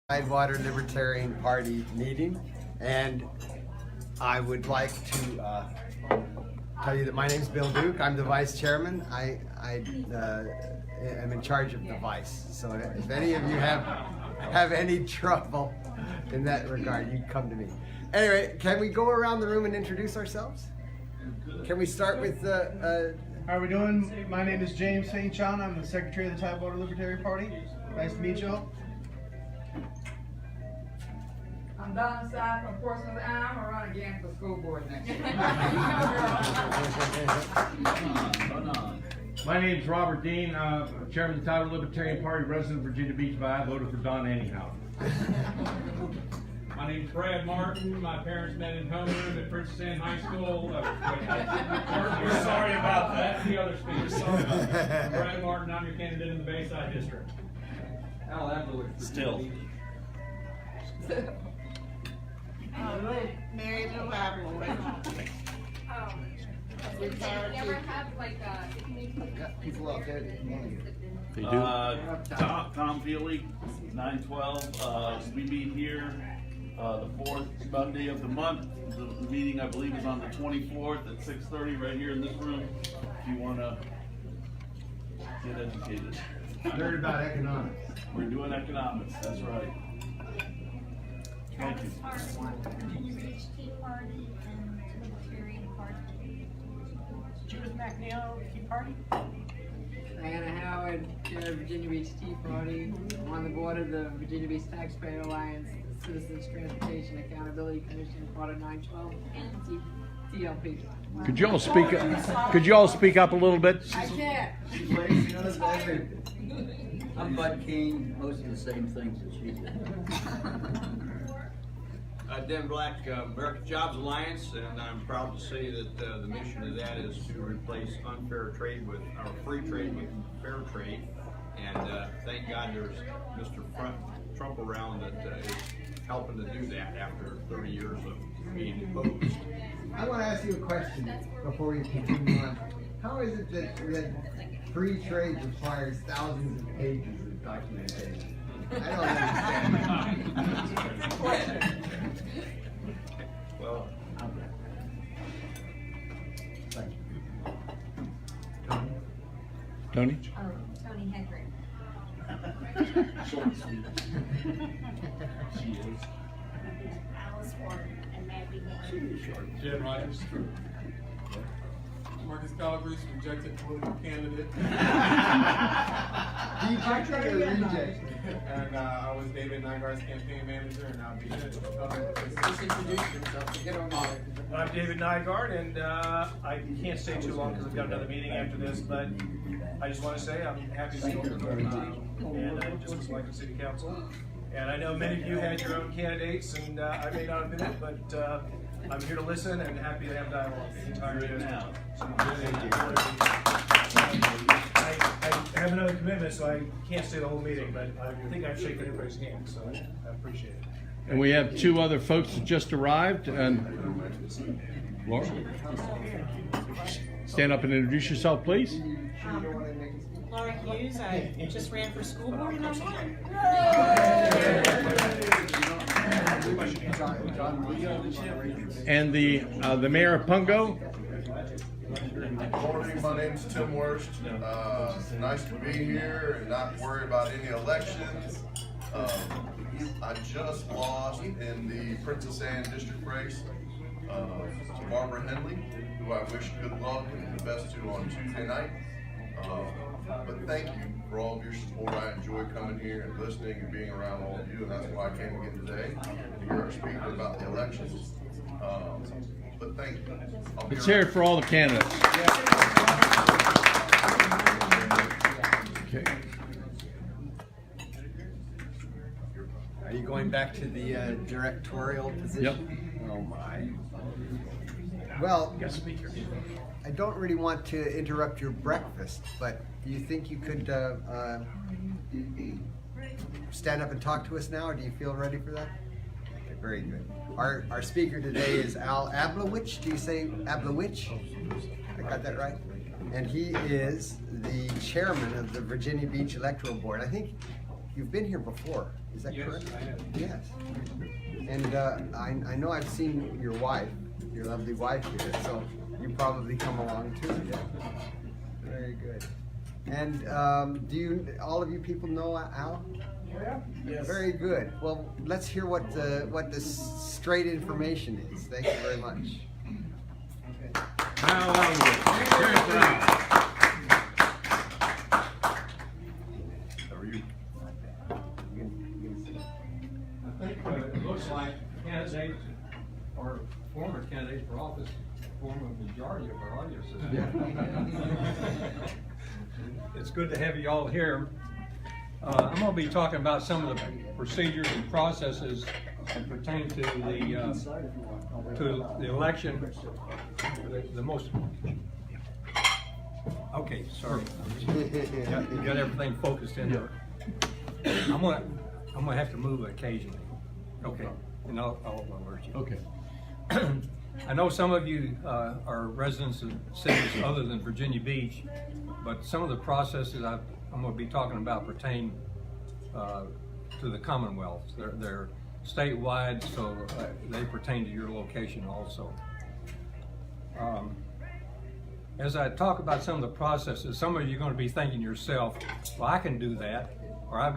Tidewater Libertarian Party meeting, and I would like to tell you that my name is Bill Duke. I'm the vice chairman. I am in charge of the vice. So if any of you have any trouble in that regard, you come to me. Anyway, can we go around the room and introduce ourselves? Can we start with How are we doing? My name is James St. John. I'm the secretary of the Tidewater Libertarian Party. Nice to meet you all. I'm Donna Side from Portsmouth. I'm gonna run again for school board next year. My name's Robert Dean, chairman of the Tidewater Libertarian Party, resident of Virginia Beach, but I voted for Don anyhow. My name's Brad Martin. My parents met in homeroom at Princess Anne High School. We're sorry about that. The other speaker. Sorry about that. Brad Martin, I'm your candidate in the Bayside District. Al Ablowich. Still. Mary Lou Ablowich. Did you ever have like people out there? They do. Tom Feely, 912. We meet here the fourth Monday of the month. The meeting, I believe, is on the 24th at 6:30 right here in this room. If you want to get educated. Learn about economics. We're doing economics, that's right. Thank you. Virginia Beach Tea Party and Libertarian Party? Judith McNeil, Tea Party. Diana Howard, chair of Virginia Beach Tea Party. I'm on the board of the Virginia Beach Taxpayer Alliance, the Citizens Transportation Accountability Commission, part of 912, and TLP. Could you all speak up? Could you all speak up a little bit? I can't. I'm Bud King, most of the same things that she did. Dan Black, American Jobs Alliance, and I'm proud to say that the mission of that is to replace unfair trade with, or free trade with fair trade. And thank God there's Mr. Trump around that is helping to do that after 30 years of being opposed. I want to ask you a question before we continue on. How is it that free trade requires thousands of pages of documentation? I don't understand. Well, Thank you. Tony? Oh, Tony Hedrick. Short and sweet. She is. Alice Ward and Maggie Moore. Jim Rogers. Marcus Calabrese, rejected political candidate. Rejected or rejected? And I was David Nygaard's campaign manager, and I'll be Just introduce yourself to get on the I'm David Nygaard, and I can't stay too long because I've got another meeting after this, but I just want to say I'm happy to be on and I just was like the city council. And I know many of you had your own candidates, and I may not have been it, but I'm here to listen and happy to have dialogue the entire day now. So, I have another commitment, so I can't stay the whole meeting, but I think I've shaken everybody's hand, so I appreciate it. And we have two other folks that just arrived. And Laura, stand up and introduce yourself, please. Laura Hughes, I just ran for school board and I won. And the mayor of Pungo. Good morning, my name's Tim Worst. Nice to be here and not worry about any elections. I just lost in the Princess Anne district race to Barbara Henley, who I wish good luck and the best to on Tuesday night. But thank you for all of your support. I enjoy coming here and listening and being around all of you, and that's why I came again today to hear our speaker about the elections. But thank you. Let's hear it for all the candidates. Okay. Are you going back to the directorial position? Yep. Oh my. Well, I don't really want to interrupt your breakfast, but do you think you could stand up and talk to us now, or do you feel ready for that? Okay, very good. Our speaker today is Al Ablowich. Do you say Ablowich? I got that right? And he is the chairman of the Virginia Beach Electoral Board. I think you've been here before. Is that Yes, correct? I have. Yes. And I know I've seen your wife, your lovely wife here, so you probably come along too, yeah? Very good. And do all of you people know Al? Yeah. Yes. Very good. Well, let's hear what the straight information is. Thank you very much. Al Ablowich. Cheers for Al. How are you? I think it looks like candidates or former candidates for office form a majority of our audience. It's good to have you all here. I'm going to be talking about some of the procedures and processes that pertain to the election. The most. Okay, sorry. Got everything focused in there. I'm gonna have to move occasionally. Okay, and I'll alert you. Okay. I know some of you are residents of cities other than Virginia Beach, but some of the processes I'm going to be talking about pertain to the Commonwealth. They're statewide, so they pertain to your location also. As I talk about some of the processes, some of you are going to be thinking to yourself, well, I can do that, or I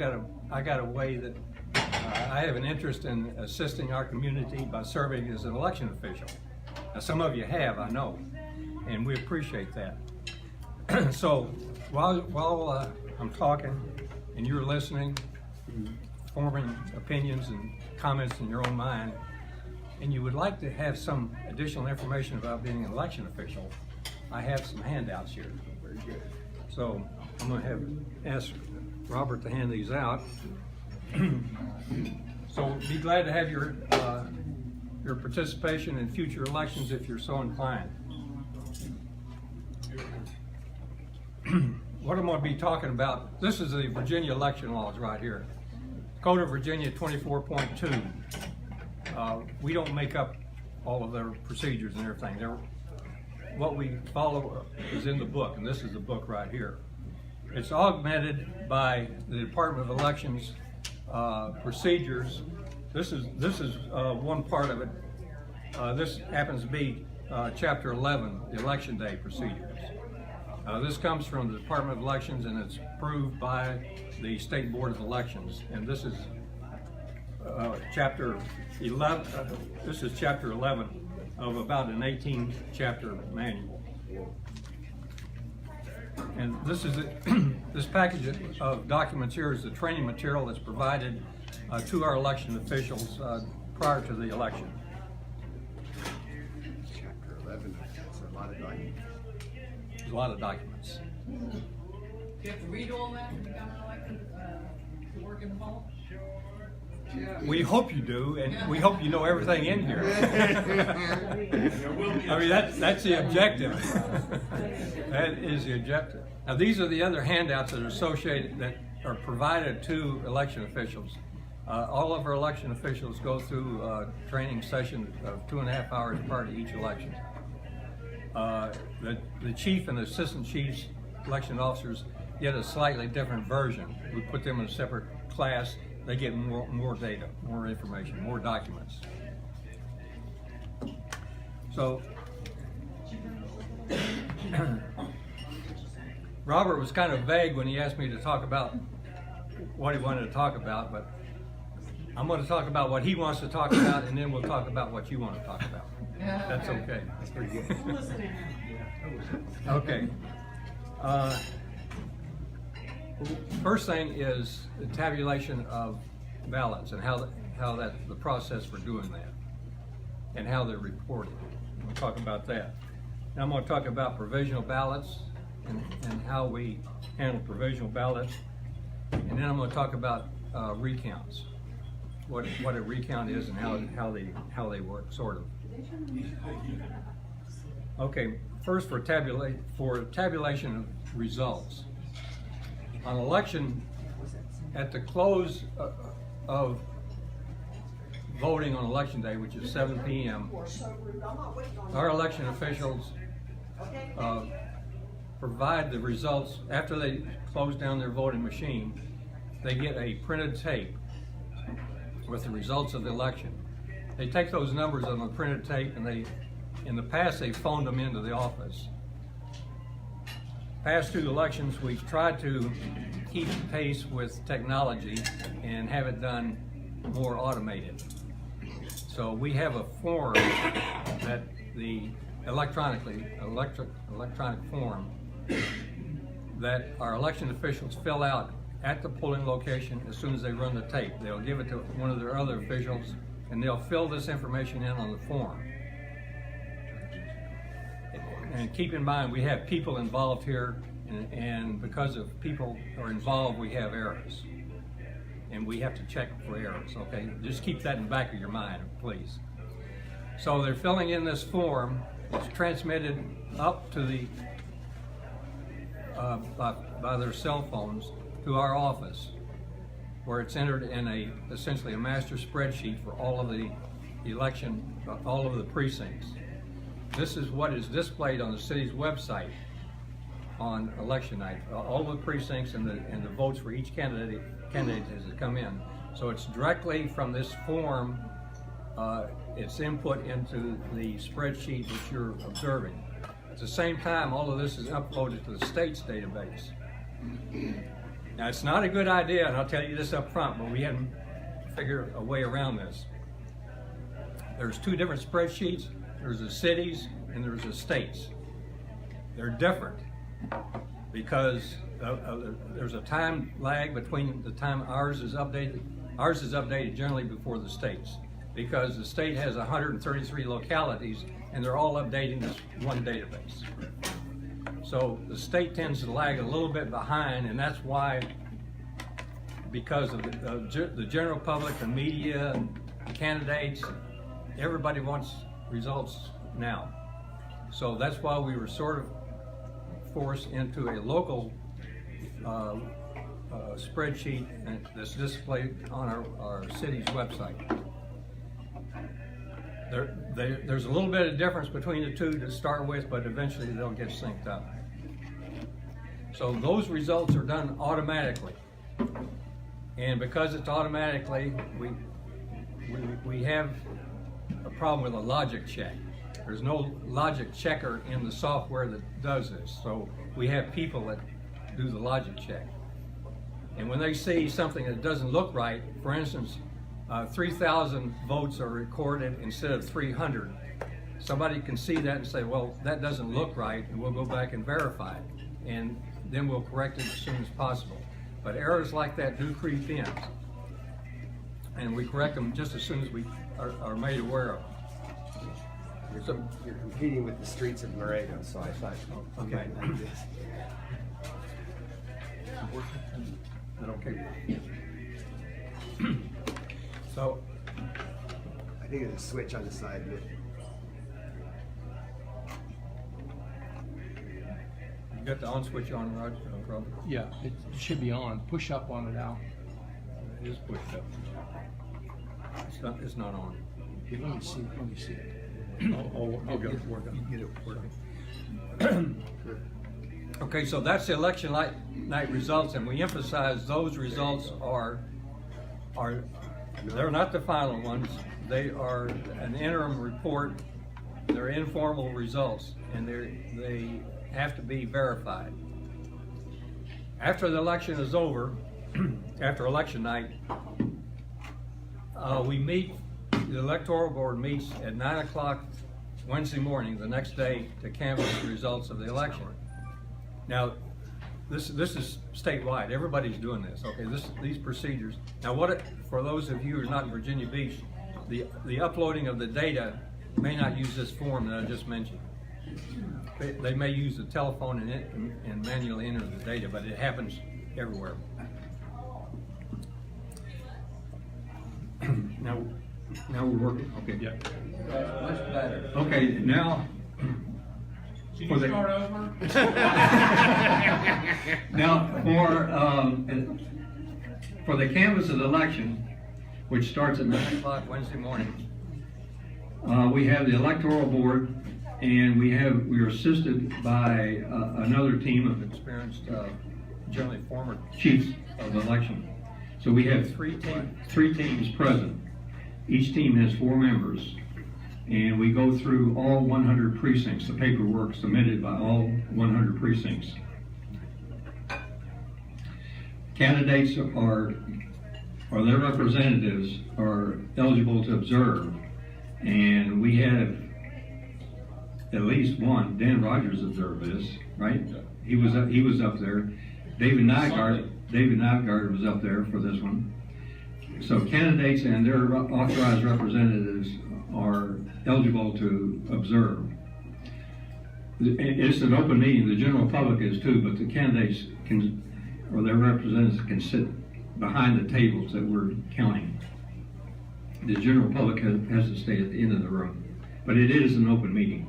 got a way that I have an interest in assisting our community by serving as an election official. Now, some of you have, I know, and we appreciate that. So while I'm talking and you're listening, forming opinions and comments in your own mind, and you would like to have some additional information about being an election official, I have some handouts here. Very good. So I'm going to ask Robert to hand these out. So be glad to have your participation in future elections if you're so inclined. What I'm going to be talking about, this is the Virginia election laws right here. Code of Virginia 24.2. We don't make up all of their procedures and everything. What we follow is in the book, and this is the book right here. It's augmented by the Department of Elections procedures. This is one part of it. This happens to be Chapter 11, the Election Day procedures. This comes from the Department of Elections, and it's approved by the State Board of Elections. And this is Chapter 11. This is Chapter 11 of about an 18-chapter manual. And this is this package of documents here is the training material that's provided to our election officials prior to the election. Chapter 11, that's a lot of documents. There's a lot of documents. Do you have to read all that to become an elected, to work in the fall? We hope you do, and we hope you know everything in here. I mean, that's the objective. That is the objective. Now, these are the other handouts that are associated, that are provided to election officials. All of our election officials go through a training session of 2.5 hours prior to each election. The chief and the assistant chiefs, election officers, get a slightly different version. We put them in a separate class. They get more data, more information, more documents. So, Robert was kind of vague when he asked me to talk about what he wanted to talk about, but I'm going to talk about what he wants to talk about, and then we'll talk about what you want to talk about. That's okay. That's pretty good. Okay. First thing is the tabulation of ballots and how the process for doing that, and how they're reported. We'll talk about that. Now I'm going to talk about provisional ballots and how we handle provisional ballots, and then I'm going to talk about recounts, what a recount is and how they work, sort of. Okay, first for tabulation of results. On election, at the close of voting on election day, which is 7 p.m., our election officials provide the results. After they close down their voting machine, they get a printed tape with the results of the election. They take those numbers on the printed tape, and in the past, they phoned them into the office. Past two elections, we've tried to keep pace with technology and have it done more automated. So we have a form that the electronic form that our election officials fill out at the polling location as soon as they run the tape. They'll give it to one of their other officials, and they'll fill this information in on the form. And keep in mind, we have people involved here, and because of people are involved, we have errors. And we have to check for errors, okay? Just keep that in the back of your mind, please. So they're filling in this form. It's transmitted up to the, by their cell phones to our office, where it's entered in essentially a master spreadsheet for all of the all of the precincts. This is what is displayed on the city's website on election night. All the precincts and the votes for each candidate as they come in. So it's directly from this form, it's input into the spreadsheet that you're observing. At the same time, all of this is uploaded to the state's database. Now, it's not a good idea, and I'll tell you this up front, but we hadn't figured a way around this. There's two different spreadsheets. There's the cities and there's the states. They're different because there's a time lag between the time ours is updated. Ours is updated generally before the states because the state has 133 localities and they're all updating this one database. So the state tends to lag a little bit behind, and that's why, because of the general public, the media, the candidates, everybody wants results now. So that's why we were sort of forced into a local spreadsheet that's displayed on our city's website. There's a little bit of difference between the two to start with, but eventually they'll get synced up. So those results are done automatically. And because it's automatically, we have a problem with a logic check. There's no logic checker in the software that does this. So we have people that do the logic check. And when they see something that doesn't look right, for instance, 3,000 votes are recorded instead of 300. Somebody can see that and say, well, that doesn't look right, and we'll go back and verify it. And then we'll correct it as soon as possible. But errors like that do creep in. And we correct them just as soon as we are made aware of them. You're competing with the streets of Laredo, so I thought, okay, like this. Is that okay? So, I think there's a switch on the side. You got the on switch on, Roger? Robert? Yeah, it should be on. Push up on it, Al. It is pushed up. It's not on. Yeah, let me see it. I'll get it working. Get it working. Okay, so that's the election night results, and we emphasize those results are they're not the final ones. They are an interim report. They're informal results, and they have to be verified. After the election is over, after election night, we meet. The electoral board meets at 9 o'clock Wednesday morning, the next day, to canvass the results of the election. Now, this is statewide. Everybody's doing this. Okay, these procedures. Now, for those of you who are not in Virginia Beach, the uploading of the data may not use this form that I just mentioned. They may use the telephone and manually enter the data, but it happens everywhere. Now we're working. Okay. Yeah. Much better. Okay. Now. Should you start over? Now, for the canvass of the election, which starts at 9 o'clock Wednesday morning, we have the electoral board, and we are assisted by another team of experienced, generally former chiefs of the election. So we have three teams present. Each team has 4 members, and we go through all 100 precincts, the paperwork submitted by all 100 precincts. Candidates or their representatives are eligible to observe, and we have at least one. Dan Rogers observed this, right? He was up there. David Nygaard was up there for this one. So candidates and their authorized representatives are eligible to observe. It's an open meeting. The general public is too, but the candidates can, or their representatives can sit behind the tables that we're counting. The general public has to stay at the end of the room, but it is an open meeting.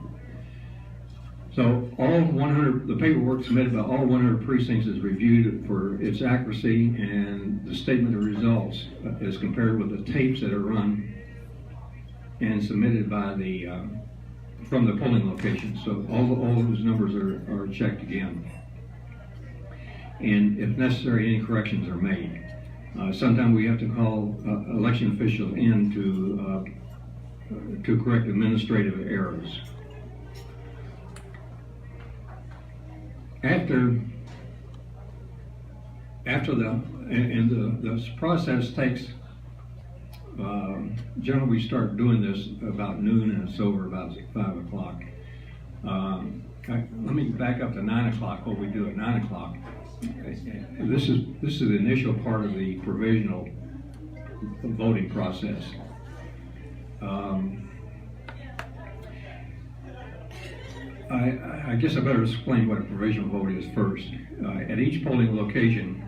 So all 100, the paperwork submitted by all 100 precincts is reviewed for its accuracy, and the statement of results is compared with the tapes that are run and submitted by the from the polling locations. So all those numbers are checked again, and if necessary, any corrections are made. Sometimes we have to call election officials in to correct administrative errors. After the process takes, generally we start doing this about noon and it's over about 5 o'clock. Let me back up to 9 o'clock, what we do at 9 o'clock. This is the initial part of the provisional voting process. I guess I better explain what a provisional vote is first. At each polling location,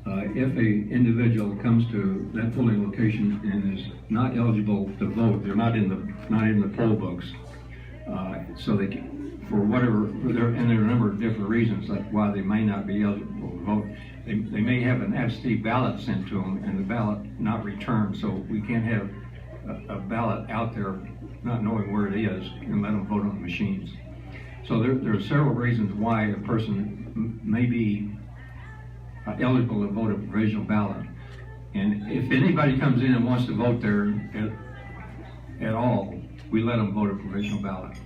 if an individual comes to that polling location and is not eligible to vote, they're not in the poll books, so they can, for whatever, and there are a number of different reasons like why they may not be eligible to vote. They may have an absentee ballot sent to them and the ballot not returned, so we can't have a ballot out there not knowing where it is and let them vote on the machines. So there are several reasons why a person may be eligible to vote a provisional ballot. And if anybody comes in and wants to vote there at all, we let them vote a provisional ballot.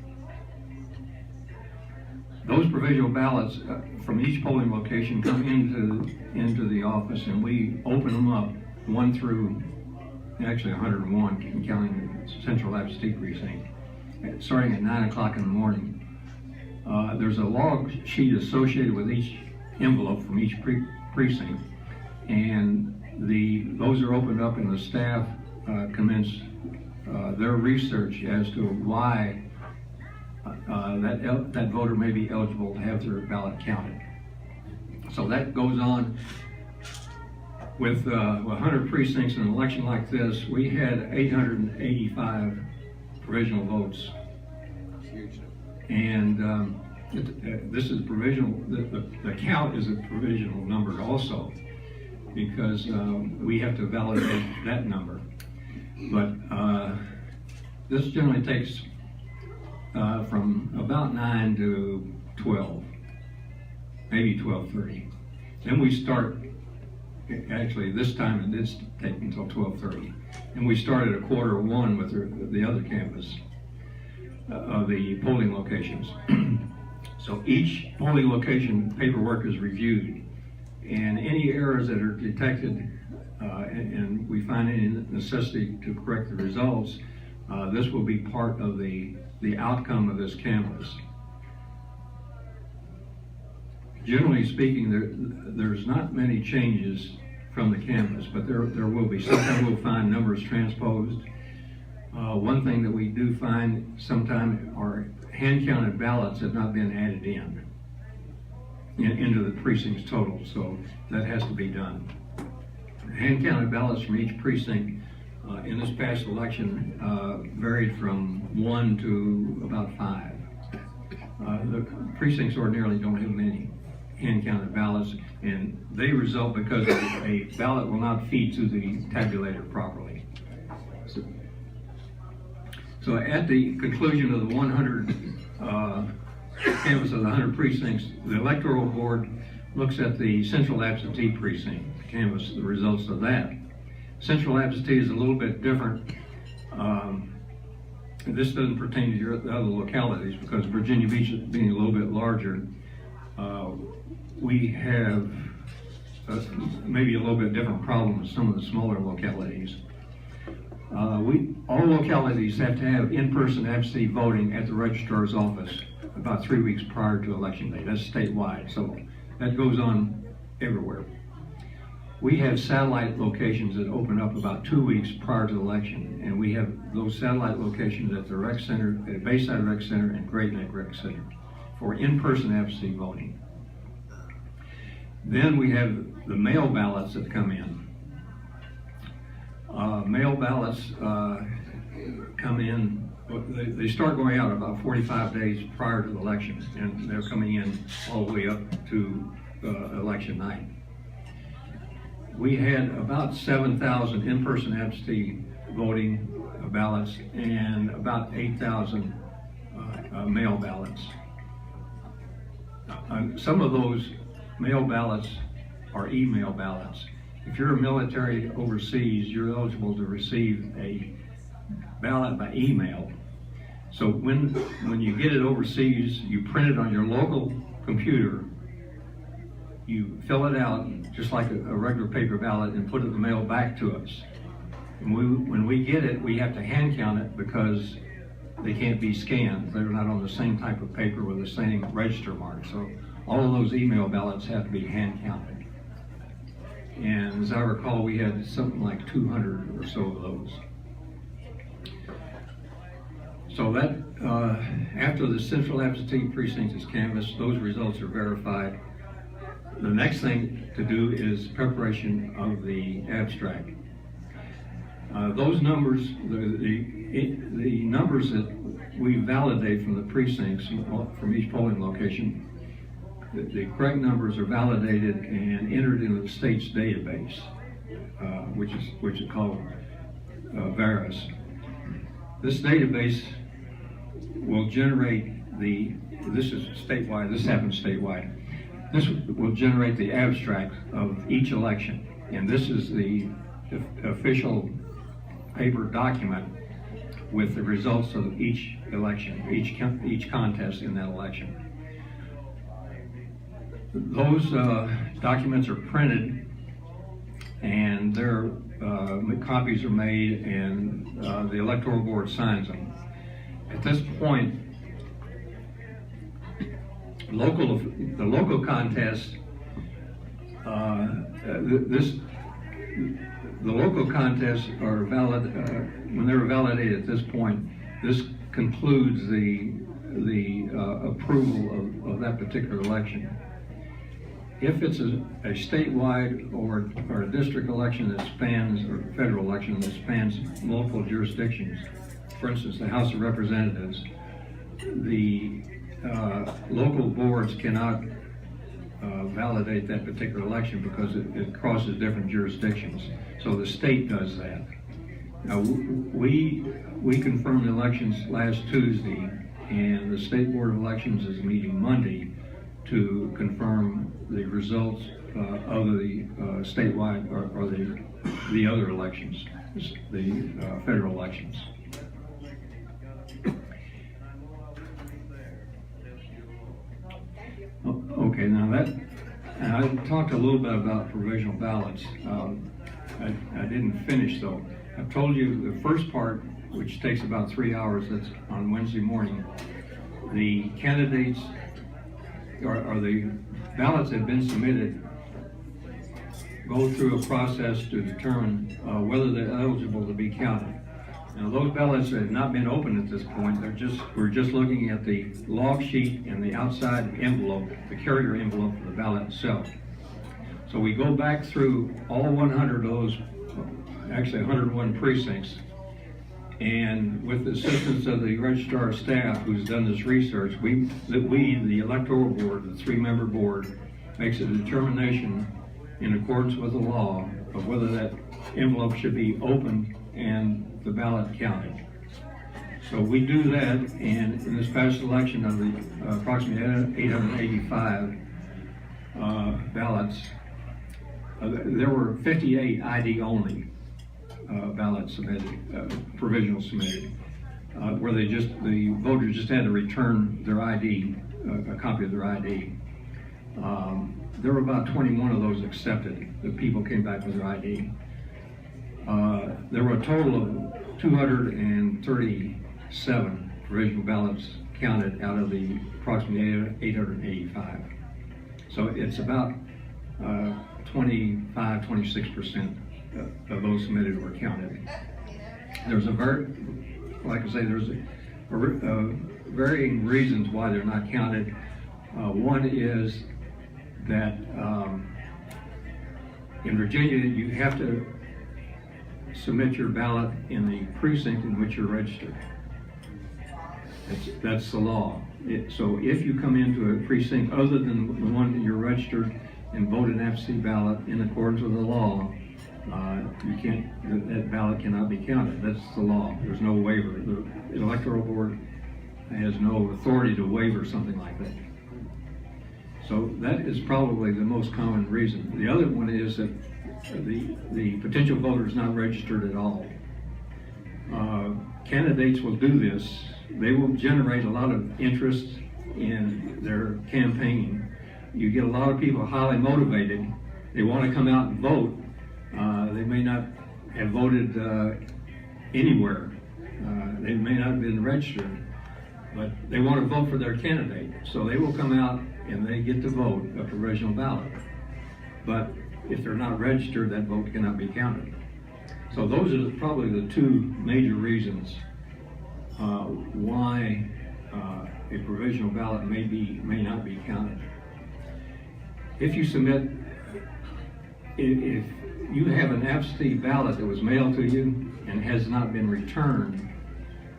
Those provisional ballots from each polling location come into the office, and we open them up 1 through actually 101, counting the central absentee precinct, starting at 9 o'clock in the morning. There's a log sheet associated with each envelope from each precinct, and those are opened up and the staff commence their research as to why that voter may be eligible to have their ballot counted. So that goes on with 100 precincts in an election like this. We had 885 provisional votes. And this is provisional. The count is a provisional number also, because we have to validate that number. But this generally takes from about 9 to 12, maybe 12:30. Then we start. Actually, this time it did take until 12:30, and we started at 1:45 with the other campus. Of the polling locations. So each polling location paperwork is reviewed, and any errors that are detected and we find any necessity to correct the results, this will be part of the outcome of this canvass. Generally speaking, there's not many changes from the canvass, but there will be. Sometimes we'll find numbers transposed. One thing that we do find sometimes are hand-counted ballots have not been added into the precinct's total, so that has to be done. Hand-counted ballots from each precinct in this past election varied from 1 to about 5. The precincts ordinarily don't have many hand-counted ballots, and they result because a ballot will not feed to the tabulator properly. So at the conclusion of the 100 canvass of the 100 precincts, the electoral board looks at the central absentee precinct. canvass the results of that. Central absentee is a little bit different. This doesn't pertain to the other localities because Virginia Beach being a little bit larger, we have maybe a little bit different problem with some of the smaller localities. All localities have to have in-person absentee voting at the registrar's office about 3 weeks prior to election day. That's statewide, so that goes on everywhere. We have satellite locations that open up about 2 weeks prior to the election, and we have those satellite locations at the rec center, at Bayside Rec Center and Great Neck Rec Center for in-person absentee voting. Then we have the mail ballots that come in. Mail ballots come in, they start going out about 45 days prior to the election, and they're coming in all the way up to election night. We had about 7,000 in-person absentee voting ballots and about 8,000 mail ballots. Some of those mail ballots are email ballots. If you're a military overseas, you're eligible to receive a ballot by email. So when you get it overseas, you print it on your local computer, you fill it out just like a regular paper ballot and put it in the mail back to us. And when we get it, we have to hand count it because they can't be scanned. They're not on the same type of paper with the same register mark. So all of those email ballots have to be hand counted. And as I recall, we had something like 200 or so of those. So that, after the central absentee precinct is canvassed, those results are verified. The next thing to do is preparation of the abstract. Those numbers, the numbers that we validate from the precincts from each polling location, the correct numbers are validated and entered into the state's database, which is called VARIS. This database will generate this is statewide, this happens statewide. This will generate the abstract of each election, and this is the official paper document with the results of each election, each contest in that election. Those documents are printed, and their copies are made, and the Electoral Board signs them. At this point, the local contest, the local contests are valid when they're validated at this point. This concludes the approval of that particular election. If it's a statewide or a district election that spans, or federal election that spans multiple jurisdictions, for instance, the House of Representatives, the local boards cannot validate that particular election because it crosses different jurisdictions. So the state does that. Now, we confirmed the elections last Tuesday, and the State Board of Elections is meeting Monday to confirm the results of the statewide or the other elections, the federal elections. Okay, now I talked a little bit about provisional ballots. I didn't finish though. I've told you the first part, which takes about 3 hours, that's on Wednesday morning. The candidates or the ballots that have been submitted go through a process to determine whether they're eligible to be counted. Now, those ballots have not been opened at this point. We're just looking at the log sheet and the outside envelope, the carrier envelope for the ballot itself. So we go back through all 100 of those, actually 101 precincts, and with the assistance of the registrar staff who's done this research, the Electoral Board, the 3-member board, makes a determination in accordance with the law of whether that envelope should be opened and the ballot counted. So we do that, and in this past election of the approximately 885 ballots, There were 58 ID only ballots submitted, provisional submitted, where the voters just had to return their ID, a copy of their ID. There were about 21 of those accepted. The people came back with their ID. There were a total of 237 provisional ballots counted out of the approximately 885. So it's about 26% of those submitted were counted. There's there's varying reasons why they're not counted. One is that in Virginia, you have to submit your ballot in the precinct in which you're registered. That's the law. So if you come into a precinct other than the one that you're registered and vote an absentee ballot in accordance with the law, that ballot cannot be counted. That's the law. There's no waiver. The Electoral Board has no authority to waiver something like that. So that is probably the most common reason. The other one is that the potential voter is not registered at all. Candidates will do this. They will generate a lot of interest in their campaign. You get a lot of people highly motivated. They want to come out and vote. They may not have voted anywhere. They may not have been registered, but they want to vote for their candidate. So they will come out and they get to vote a provisional ballot. But if they're not registered, that vote cannot be counted. So those are probably the two major reasons why a provisional ballot may not be counted. If you submit, if you have an absentee ballot that was mailed to you and has not been returned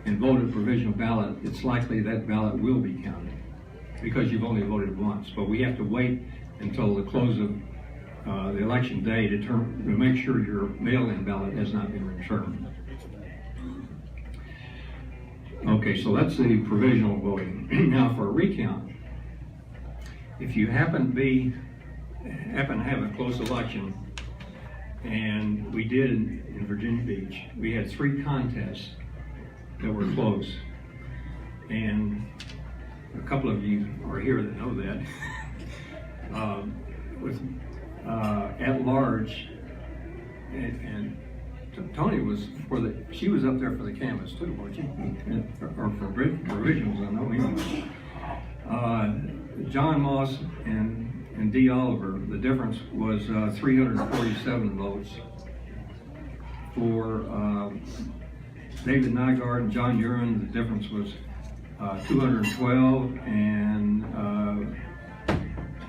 and voted provisional ballot, it's likely that ballot will be counted because you've only voted once. But we have to wait until the close of the election day to make sure your mail-in ballot has not been returned. Okay, so that's the provisional voting. Now for a recount, if you happen to have a close election, and we did in Virginia Beach, we had 3 contests that were close, and a couple of you are here that know that. At large, and Tony was she was up there for the canvas too, wasn't she? Or for provisionals, I know anyway. John Moss and D. Oliver, the difference was 347 votes. For David Nygaard and John Urin, the difference was 212, and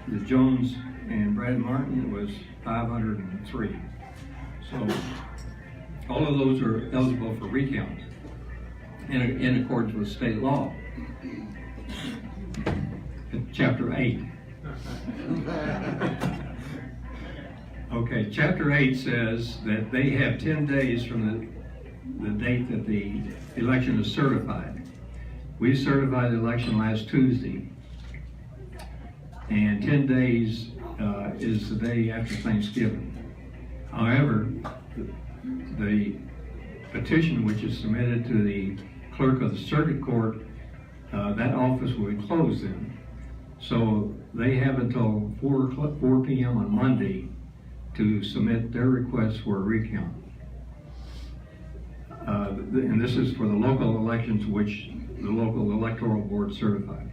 the Jones and Brad Martin was 503. So all of those are eligible for recount in accordance with state law. Chapter 8. Okay, Chapter 8 says that they have 10 days from the date that the election is certified. We certified the election last Tuesday, and 10 days is the day after Thanksgiving. However, the petition which is submitted to the clerk of the circuit court, that office will be closed then. So they have until 4 p.m. on Monday to submit their request for a recount. And this is for the local elections which the local electoral board certified.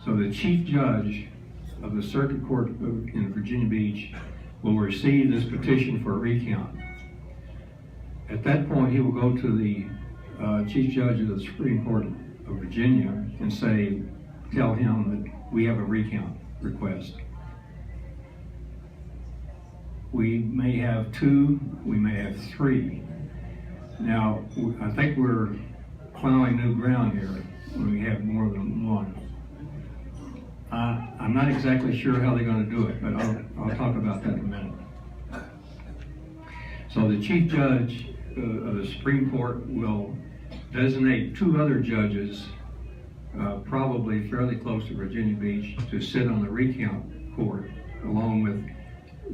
So the chief judge of the circuit court in Virginia Beach will receive this petition for a recount. At that point, he will go to the chief judge of the Supreme Court of Virginia and tell him that we have a recount request. We may have 2, we may have 3. Now, I think we're plowing new ground here when we have more than 1. I'm not exactly sure how they're going to do it, but I'll talk about that in a minute. So the chief judge of the Supreme Court will designate 2 other judges probably fairly close to Virginia Beach, to sit on the recount court along with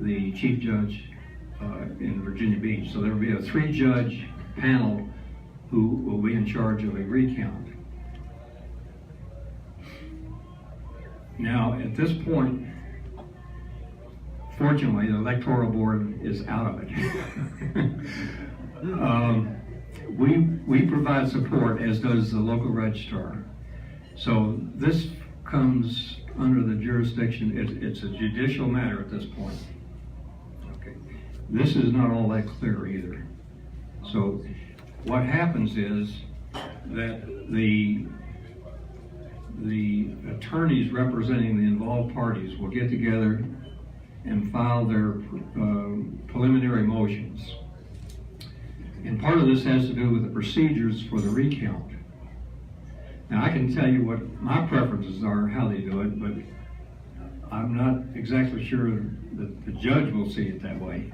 the chief judge in Virginia Beach. So there will be a 3-judge panel who will be in charge of a recount. Now, at this point, fortunately, the electoral board is out of it. We provide support, as does the local registrar. So this comes under the jurisdiction, it's a judicial matter at this point. Okay. This is not all that clear either. So what happens is that the attorneys representing the involved parties will get together and file their preliminary motions. And part of this has to do with the procedures for the recount. Now, I can tell you what my preferences are, how they do it, but I'm not exactly sure that the judge will see it that way.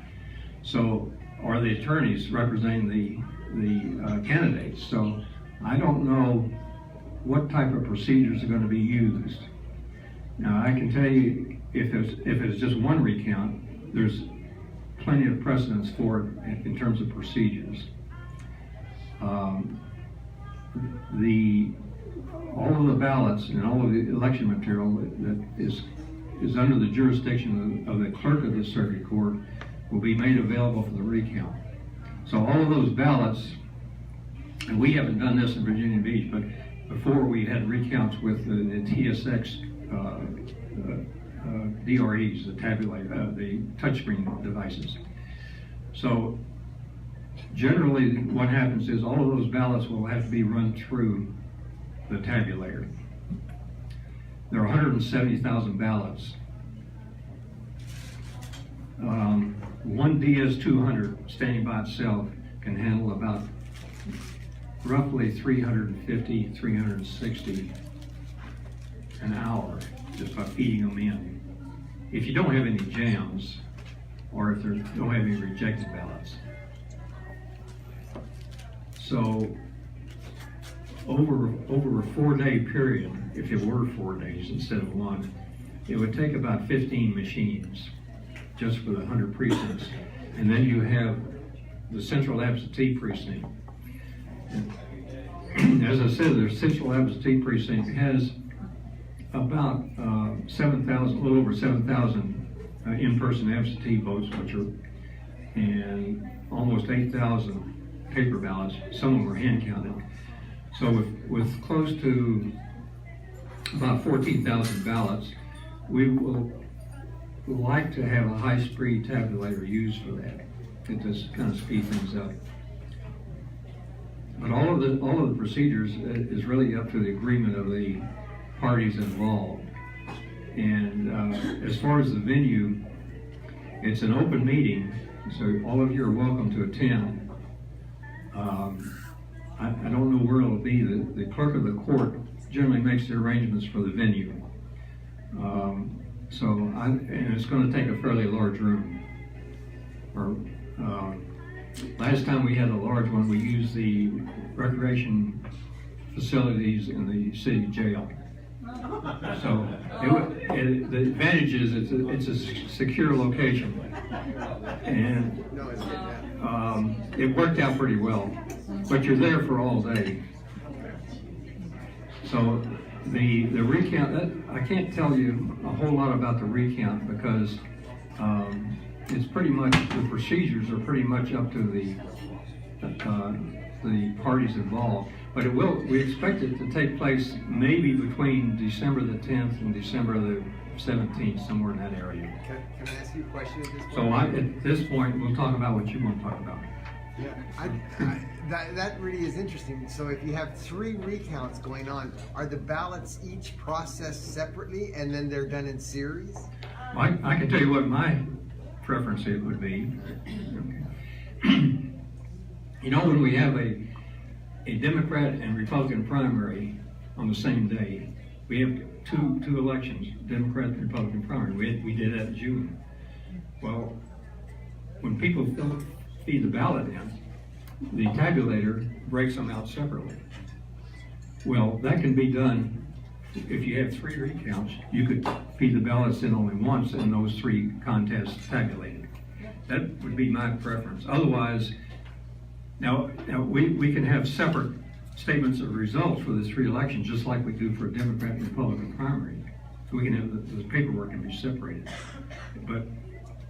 So, or the attorneys representing the candidates. So, I don't know what type of procedures are going to be used. Now, I can tell you, if it's just one recount, there's plenty of precedence for it in terms of procedures. All of the ballots and all of the election material that is under the jurisdiction of the clerk of the circuit court will be made available for the recount. So all of those ballots, and we haven't done this in Virginia Beach, but before we had recounts with the TSX DREs, the tabulator, the touchscreen devices. So generally what happens is all of those ballots will have to be run through the tabulator. There are 170,000 ballots. One DS200 standing by itself can handle about roughly 350, 360 an hour just by feeding them in. If you don't have any jams, or if you don't have any rejected ballots. So over a 4-day period, if it were 4 days instead of 1, it would take about 15 machines just for the 100 precincts. And then you have the central absentee precinct. And as I said, the central absentee precinct has about 7,000, a little over 7,000 in-person absentee votes, and almost 8,000 paper ballots. Some of them are hand counted. So with close to about 14,000 ballots, we will like to have a high-speed tabulator used for that. It just kind of speed things up. But all of the procedures is really up to the agreement of the parties involved. And as far as the venue, it's an open meeting, so all of you are welcome to attend. I don't know where it'll be. The clerk of the court generally makes the arrangements for the venue. And it's going to take a fairly large room. Last time we had a large one, we used the recreation facilities in the city jail. So the advantage is it's a secure location, and it worked out pretty well. But you're there for all day. So the recount, I can't tell you a whole lot about the recount because it's pretty much, the procedures are pretty much up to the parties involved. But we expect it to take place maybe between December the 10th and December the 17th, somewhere in that area. Can I ask you a question at this point? So at this point, we'll talk about what you want to talk about. Yeah, that really is interesting. So if you have 3 recounts going on, are the ballots each processed separately and then they're done in series? Well, I can tell you what my preference it would be. You know, when we have a Democrat and Republican primary on the same day, we have two elections, Democrat and Republican primary. We did that in June. Well, when people feed the ballot in, the tabulator breaks them out separately. Well, that can be done if you have 3 recounts, you could feed the ballots in only once and those 3 contests tabulated. That would be my preference. Otherwise, now we can have separate statements of results for the 3 elections, just like we do for a Democrat and Republican primary. So we can have the paperwork can be separated. But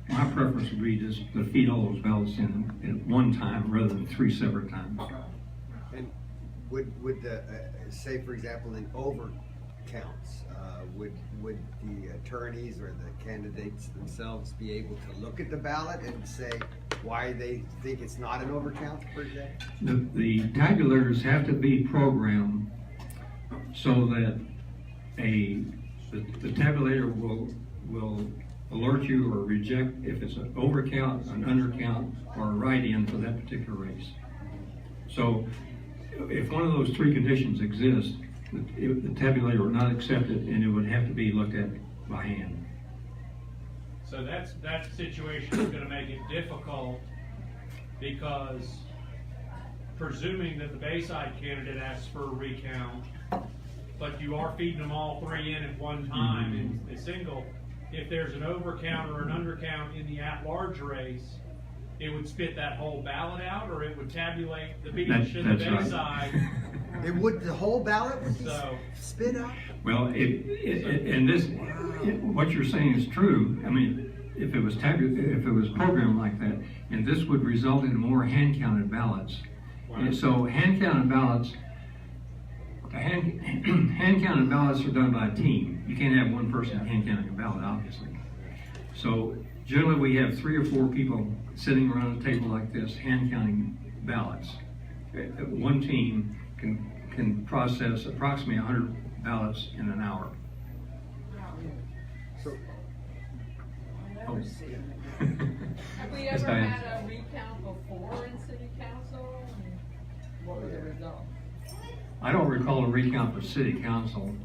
my preference would be just to feed all those ballots in at one time rather than 3 separate times. And would the, say for example, in overcounts, would the attorneys or the candidates themselves be able to look at the ballot and say why they think it's not an overcount, for example? The tabulators have to be programmed so that the tabulator will alert you or reject if it's an overcount, an undercount, or a write-in for that particular race. So if one of those 3 conditions exist, the tabulator would not accept it and it would have to be looked at by hand. So that situation is gonna make it difficult because presuming that the Bayside candidate asks for a recount, but you are feeding them all 3 in at one time in a single, if there's an overcount or an undercount in the at-large race, it would spit that whole ballot out, or it would tabulate the Beach and the Bayside. Right. It would, the whole ballot would be So- spit out? Well, what you're saying is true. I mean, if it was programmed like that, and this would result in more hand-counted ballots. And so hand-counted ballots, hand-counted ballots are done by a team. You can't have one person hand-counting a ballot, obviously. So generally, we have 3 or 4 people sitting around a table like this, hand-counting ballots. One team can process approximately 100 ballots in an hour. So, Oh. Have we Yes, ever Diane. had a recount before in city council? What were the results? I don't recall a recount for city council.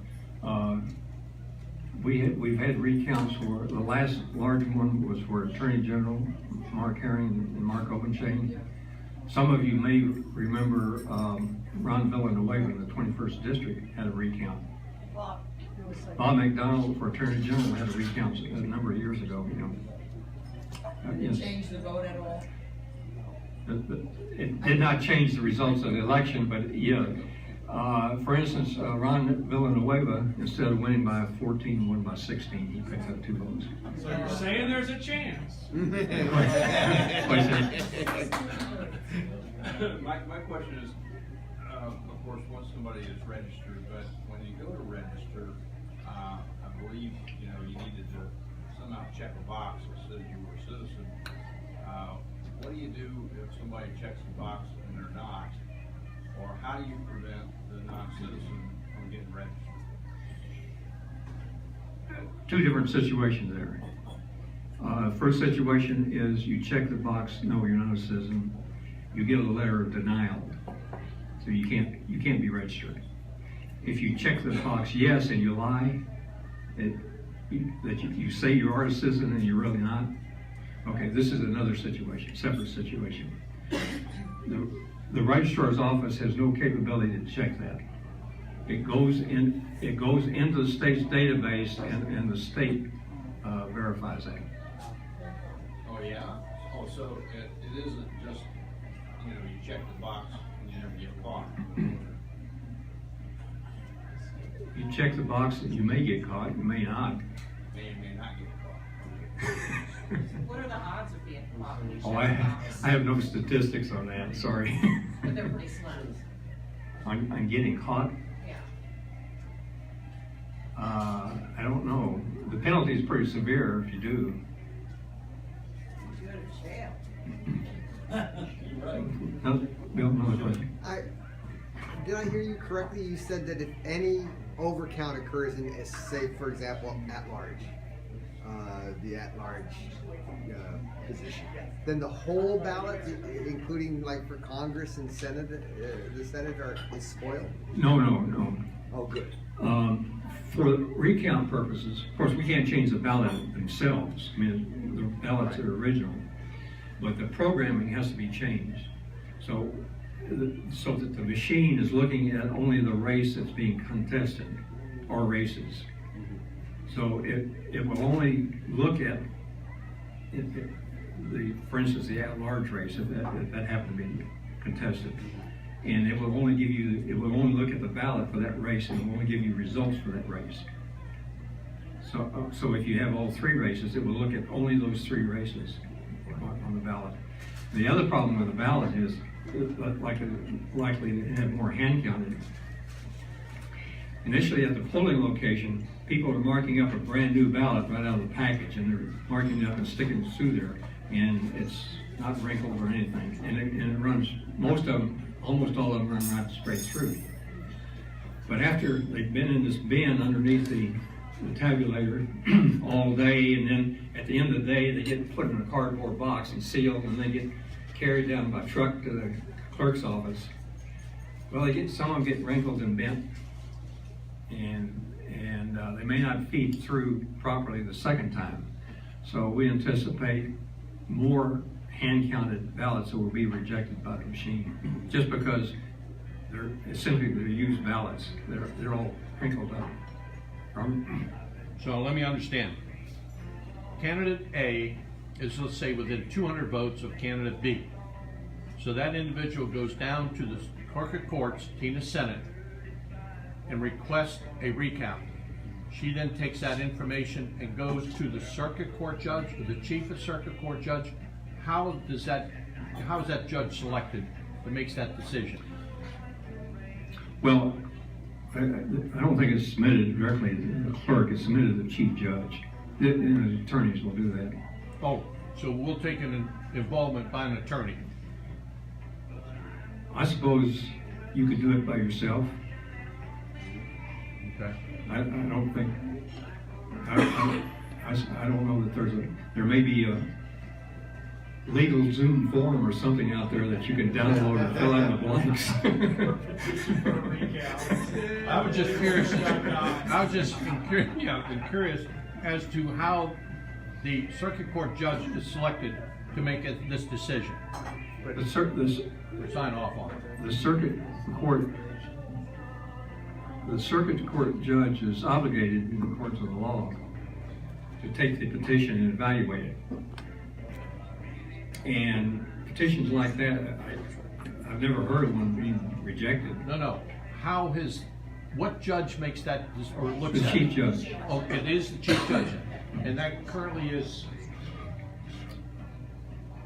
We've had recounts for, the last large one was for Attorney General Mark Herring and Mark Openshane. Some of you may remember Ron Villanueva in the 21st District had a recount. Bob McDonald for Attorney General had a recount a number of years ago, you know. Did it change the vote at all? It did not change the results of the election, but yeah. For instance, Ron Villanueva, instead of winning by 14, won by 16. He picked up 2 votes. So you're saying there's a chance? My question is, of course, once somebody is registered, but when you go to register, I believe, you needed to somehow check a box that says you were a citizen. What do you do if somebody checks the box and they're not? Or how do you prevent the non-citizen from getting registered? 2 different situations there. First situation is you check the box, no, you're not a citizen. You get a letter of denial, so you can't be registered. If you check the box yes and you lie, that you say you are a citizen and you're really not, okay, this is another situation, separate situation. The registrar's office has no capability to check that. It goes into the state's database and the state verifies that. Oh, yeah? Oh, so it isn't just, you check the box and you never get caught. You check the box and you may get caught, you may not. May or may not get caught. What are the odds of being caught when you Oh, check the box? I have no statistics on that, sorry. But they're pretty slim. On getting caught? Yeah. I don't know. The penalty is pretty severe if you do. You go to jail. No, Bill, another question. Did I hear you correctly? You said that if any overcount occurs in, say, for example, at-large, the at-large position, then the whole ballot, including like for Congress and Senate, the Senate is spoiled? No. Oh, good. For recount purposes, of course, we can't change the ballot themselves. I mean, the ballots are original, but the programming has to be changed. So that the machine is looking at only the race that's being contested. or races. So it will only look at, for instance, the at-large race, if that happened to be contested. And it will only look at the ballot for that race, and it will only give you results for that race. So if you have all three races, it will look at only those three races on the ballot. The other problem with the ballot is likely to have more hand counted. Initially at the polling location, people are marking up a brand new ballot right out of the package, and they're marking it up and sticking it through there, and it's not wrinkled or anything. And it runs, almost all of them run right straight through. But after they've been in this bin underneath the tabulator all day, and then at the end of the day they get put in a cardboard box and sealed, and they get carried down by truck to the clerk's office. Well, some of them get wrinkled and bent, and they may not feed through properly the second time. So we anticipate more hand-counted ballots that will be rejected by the machine, just because they're used ballots. They're all wrinkled up. So let me understand. Candidate A is, let's say, within 200 votes of candidate B. So that individual goes down to the clerk of courts, Tina Senate, and requests a recount. She then takes that information and goes to the circuit court judge or the chief of circuit court judge. How is that judge selected that makes that decision? Well, I don't think it's submitted directly to the clerk. It's submitted to the chief judge. The attorneys will do that. Oh, so we'll take an involvement by an attorney. I suppose you could do it by yourself. Okay. I don't think. I don't know that there may be a legal Zoom form or something out there that you can download and fill in the blanks. I was just curious as to how the circuit court judge is selected to make this decision. Sign off on it. The circuit court judge is obligated in the courts of the law to take the petition and evaluate it. And petitions like that, I've never heard of one being rejected. No. What judge makes that, or looks The at chief it? judge. Oh, it is the chief judge. And that currently is,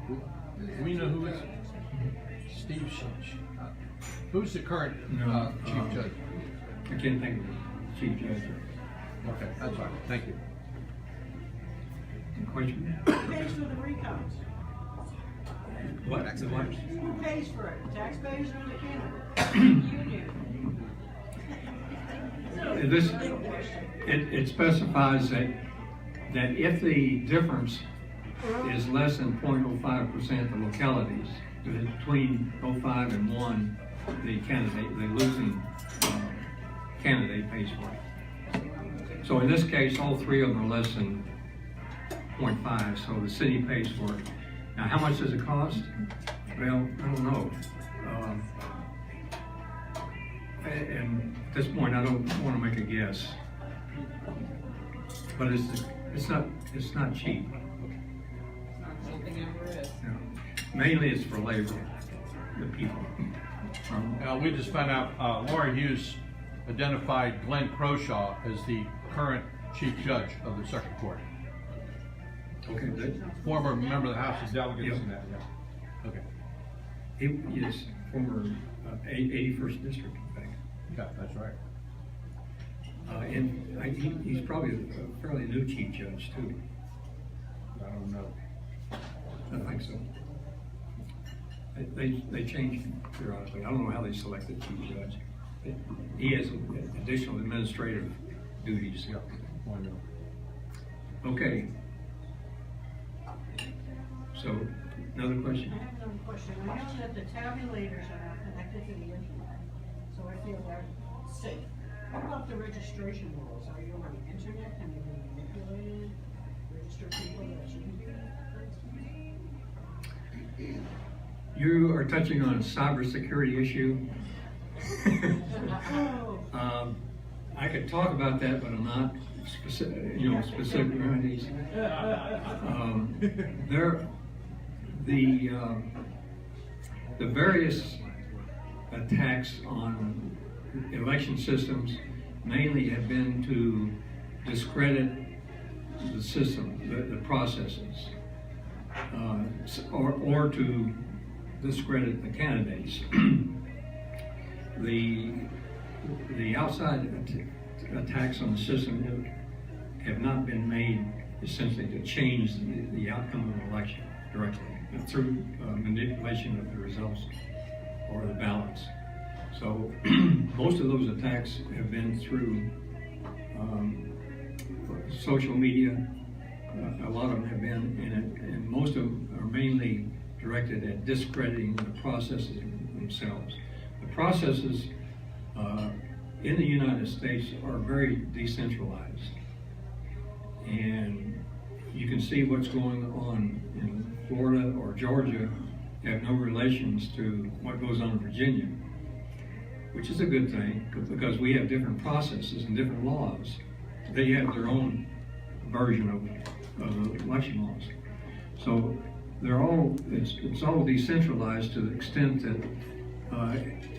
do we know who is it? Steve Shinch. Who's the current chief judge? I can't think of the chief judge. Okay, that's fine. Thank you. Question? Who pays for the recounts? What? Who pays for it? The taxpayers or the candidate? You do. It specifies that if the difference is less than 0.05% of localities, between 0.5 and 1, the losing candidate pays for it. So in this case, all three of them are less than 0.5, so the city pays for it. Now, how much does it cost? Well, I don't know. And at this point, I don't want to make a guess. But it's not cheap. Something ever is. No. Mainly it's for labor, the people. We just found out Laura Hughes identified Glenn Croshaw as the current chief judge of the circuit court. Okay, good. Former member of the House of Delegates Yeah. and that, yeah. Okay. He is former 81st district, in fact. Yeah, that's right. And he's probably a fairly new chief judge too. I don't know. I think so. They change periodically. I don't know how they select the chief judge. He has additional administrative duties. Yeah, I know. Okay. So, another question? I have another question. I know that the tabulators are not connected to the internet, so I feel they're safe. What about the registration rules? Are you on the internet? Can you be manipulated? Register people that shouldn't be? You are touching on a cybersecurity issue. I could talk about that, but I'm not specific, specific remedies. The various attacks on election systems mainly have been to discredit the system, the processes, or to discredit the candidates. The outside attacks on the system have not been made essentially to change the outcome of an election directly through manipulation of the results or the ballots. So most of those attacks have been through social media. A lot of them have been, and most of them are mainly directed at discrediting the processes themselves. The processes in the United States are very decentralized, and you can see what's going on in Florida or Georgia have no relations to what goes on in Virginia, which is a good thing because we have different processes and different laws. They have their own version of election laws. So it's all decentralized to the extent that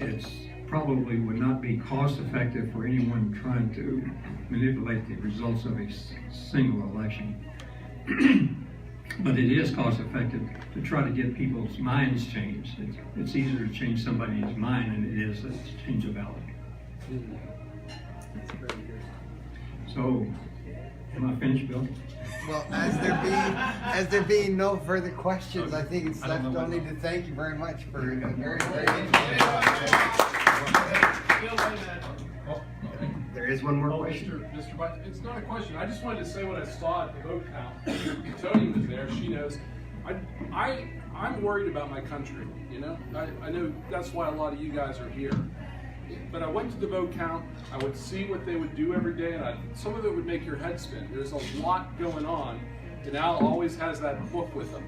it's probably would not be cost effective for anyone trying to manipulate the results of a single election. But it is cost effective to try to get people's minds changed. It's easier to change somebody's mind than it is to change a ballot. So, am I finished, Bill? Well, as there being no further questions, I think it's left only to thank you very much for a very, very interesting. There is one more question. Mr. Vice, it's not a question. I just wanted to say what I saw at the vote count. Tony was there. She knows. I'm worried about my country. You know, I know that's why a lot of you guys are here. But I went to the vote count. I would see what they would do every day, and some of it would make your head spin. There's a lot going on, and Al always has that book with him,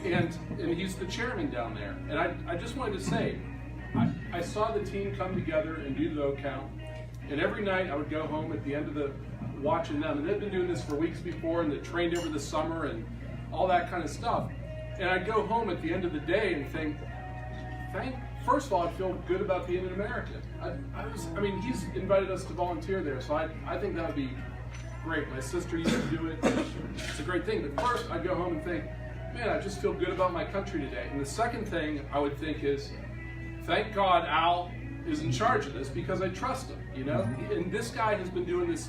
and he's the chairman down there. And I just wanted to say, I saw the team come together and do the vote count, and every night I would go home at the end of the watching them, and they've been doing this for weeks before, and they trained over the summer and all that kind of stuff. And I'd go home at the end of the day and think, first of all, I feel good about being an American. I mean, he's invited us to volunteer there, so I think that would be great. My sister used to do it. It's a great thing. But first, I'd go home and think, man, I just feel good about my country today. And the second thing I would think is, thank God Al is in charge of this because I trust him, you know? And this guy has been doing this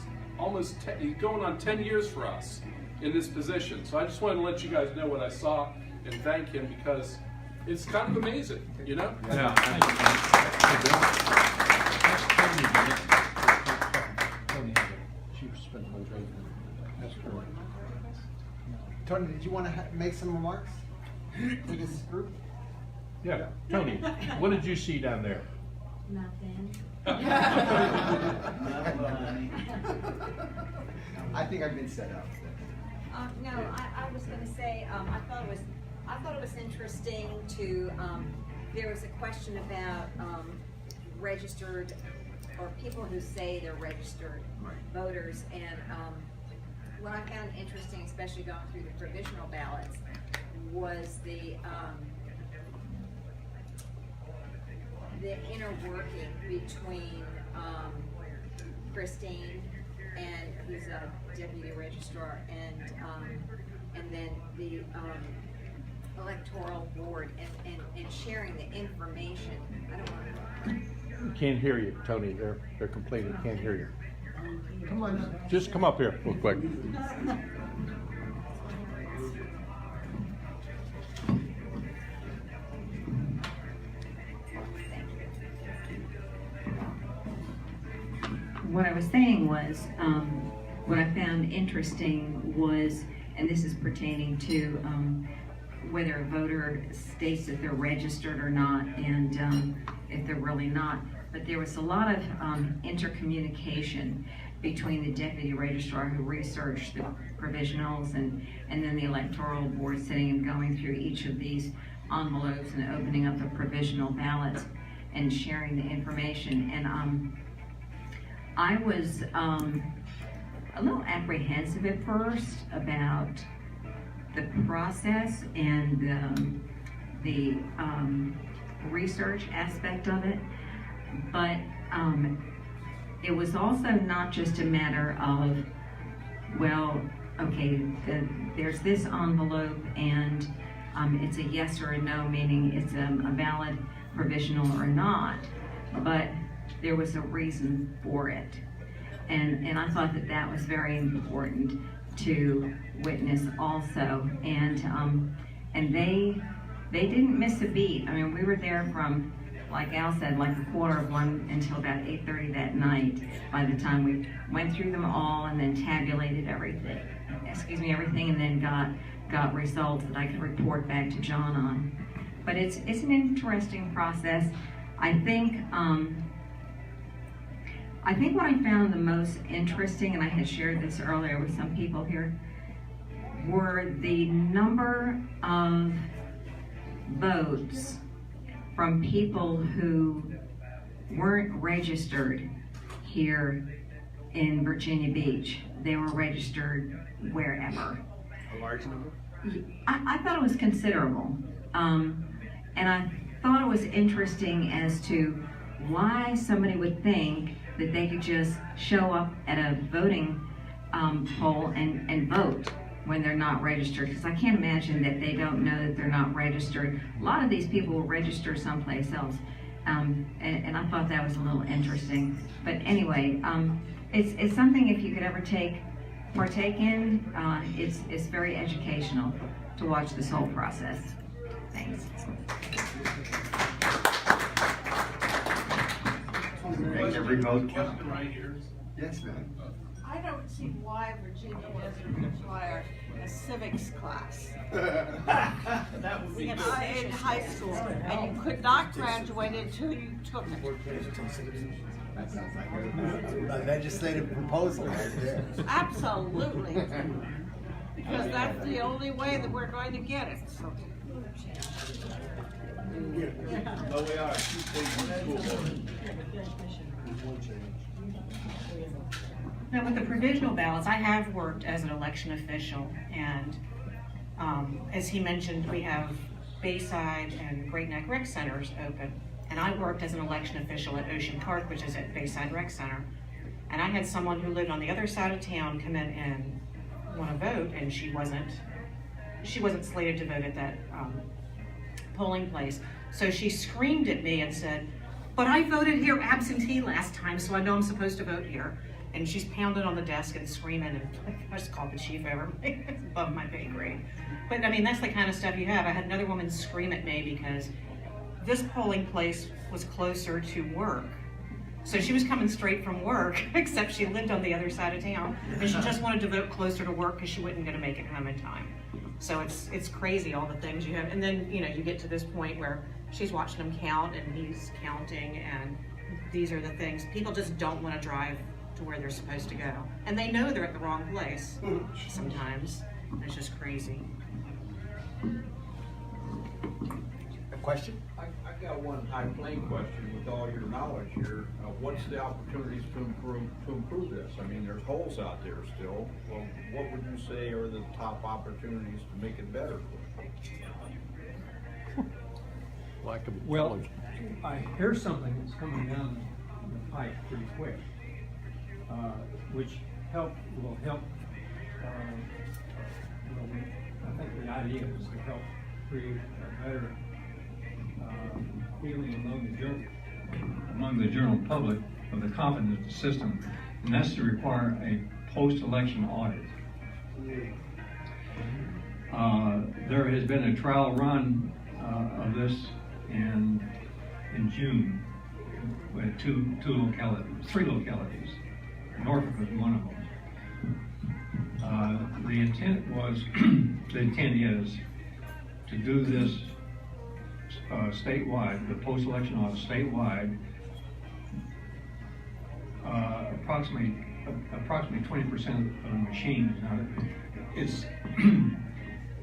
he's going on 10 years for us in this position. So I just wanted to let you guys know what I saw and thank him because it's kind of amazing, you know? Yeah. Tony, did you want to make some remarks for this group? Yeah, Tony, what did you see down there? Nothing. I think I've been set up. No, I was going to say I thought it was interesting to. There was a question about registered or people who say they're registered voters, and what I found interesting, especially going through the provisional ballots, was the inner working between Christine, and who's a deputy registrar, and then the electoral board, and sharing the information. I don't want to. Can't hear you, Tony. They're complaining. Can't hear you. Come on. Just come up here real quick. What I was saying was, what I found interesting was, and this is pertaining to whether a voter states that they're registered or not, and if they're really not. But there was a lot of intercommunication between the deputy registrar who researched the provisionals and then the electoral board sitting and going through each of these envelopes and opening up the provisional ballots and sharing the information. And I was a little apprehensive at first about the process and the research aspect of it, but it was also not just a matter of, well, okay, there's this envelope and it's a yes or a no, meaning it's a valid provisional or not, but there was a reason for it. And I thought that that was very important to witness also. And they didn't miss a beat. I mean, we were there from, like Al said, like 1:15 until about 8:30 that night, by the time we went through them all and then tabulated everything, and then got results that I could report back to John on. But it's an interesting process. I think what I found the most interesting, and I had shared this earlier with some people here, were the number of votes from people who weren't registered here in Virginia Beach. They were registered wherever. A large number? I thought it was considerable. And I thought it was interesting as to why somebody would think that they could just show up at a voting poll and vote when they're not registered, because I can't imagine that they don't know that they're not registered. A lot of these people will register someplace else, and I thought that was a little interesting. But anyway, it's something if you could ever partake in, it's very educational to watch this whole process. Thanks. Make every vote count. Right here. Yes, ma'am. I don't see why Virginia doesn't require a civics class That would be in good. in high school, and you could not graduate until you took it. That sounds like a legislative proposal right there. Absolutely. Because that's the only way that we're going to get it, so. No, we are. School board. Now, with the provisional ballots, I have worked as an election official, and as he mentioned, we have Bayside and Great Neck Rec Centers open, and I worked as an election official at Ocean Park, which is at Bayside Rec Center, and I had someone who lived on the other side of town come in and want to vote, and she wasn't slated to vote at that polling place, so she screamed at me and said, "But I voted here absentee last time, so I know I'm supposed to vote here." And she's pounding on the desk and screaming, and I just called the chief over, above my pay grade. But I mean, that's the kind of stuff you have. I had another woman scream at me because this polling place was closer to work. So she was coming straight from work, except she lived on the other side of town, and she just wanted to vote closer to work because she wasn't gonna make it home in time. So it's crazy, all the things you have. And then, you know, you get to this point where she's watching them count and he's counting, and these are the things. People just don't want to drive to where they're supposed to go. And they know they're at the wrong place sometimes. It's just crazy. A question? I've got one high plane question with all your knowledge here. What's the opportunities to improve this? I mean, there's holes out there still. Well, what would you say are the top opportunities to make it better? Well, I hear something that's coming down the pipe pretty quick, which will help. I think the idea is to help create a better feeling among the general public of the confidence of the system, and that's to require a post-election audit. There has been a trial run of this in June with three localities. Norfolk was one of them. The intent is to do this statewide, the post-election audit statewide. Approximately 20% of the machines. Now,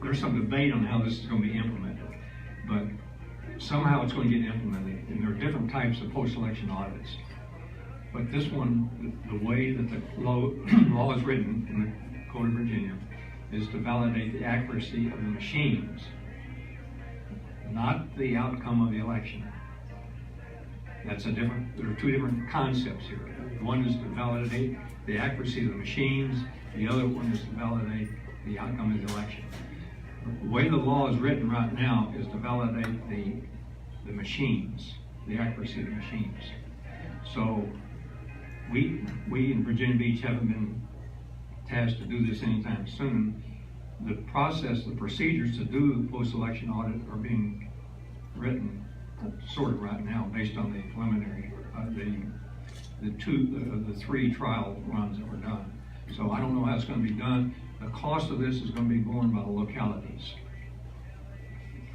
there's some debate on how this is going to be implemented, but somehow it's going to get implemented, and there are different types of post-election audits. But this one, the way that the law is written in the Code of Virginia is to validate the accuracy of the machines, not the outcome of the election. There are two different concepts here. One is to validate the accuracy of the machines, the other one is to validate the outcome of the election. The way the law is written right now is to validate the machines, the accuracy of the machines. So we in Virginia Beach haven't been tasked to do this anytime soon. The process, the procedures to do the post-election audit are being written sort of right now based on the preliminary, the three trial runs that were done. So I don't know how it's going to be done. The cost of this is going to be borne by the localities.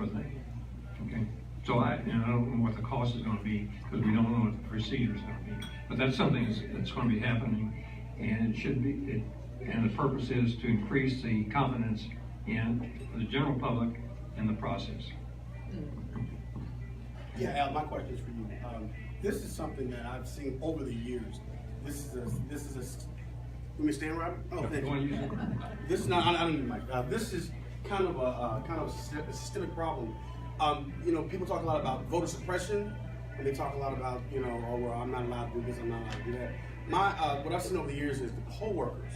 Okay. So I don't know what the cost is going to be because we don't know what the procedure is going to be. But that's something that's going to be happening, and it should be. And the purpose is to increase the confidence in the general public in the process. Yeah, Al, my question is for you. This is something that I've seen over the years. This is a. Let me stand, Robert. Oh, thank you. This is not. I don't need my. This is kind of a systemic problem. You know, people talk a lot about voter suppression, and they talk a lot about, you know, oh, well, I'm not allowed to do this, I'm not allowed to do that. What I've seen over the years is the poll workers.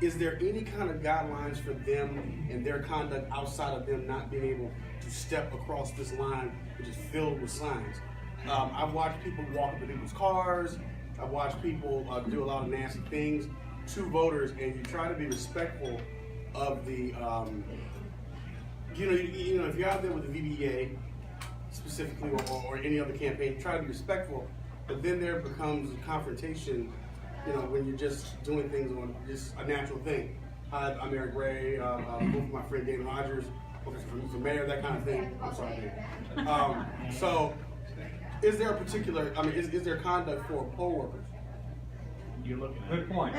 Is there any kind of guidelines for them and their conduct outside of them not being able to step across this line, which is filled with signs? I've watched people walk up to people's cars. I've watched people do a lot of nasty things to voters, and you try to be respectful of the, you know, if you're out there with the VBA specifically or any other campaign, try to be respectful. But then there becomes a confrontation, you know, when you're just doing things on just a natural thing. Hi, I'm Eric Ray, both of my friend David Rogers, for mayor, that kind of thing. I'm sorry, Dave. So, is there a particular, is there conduct for poll workers? You're looking at good point.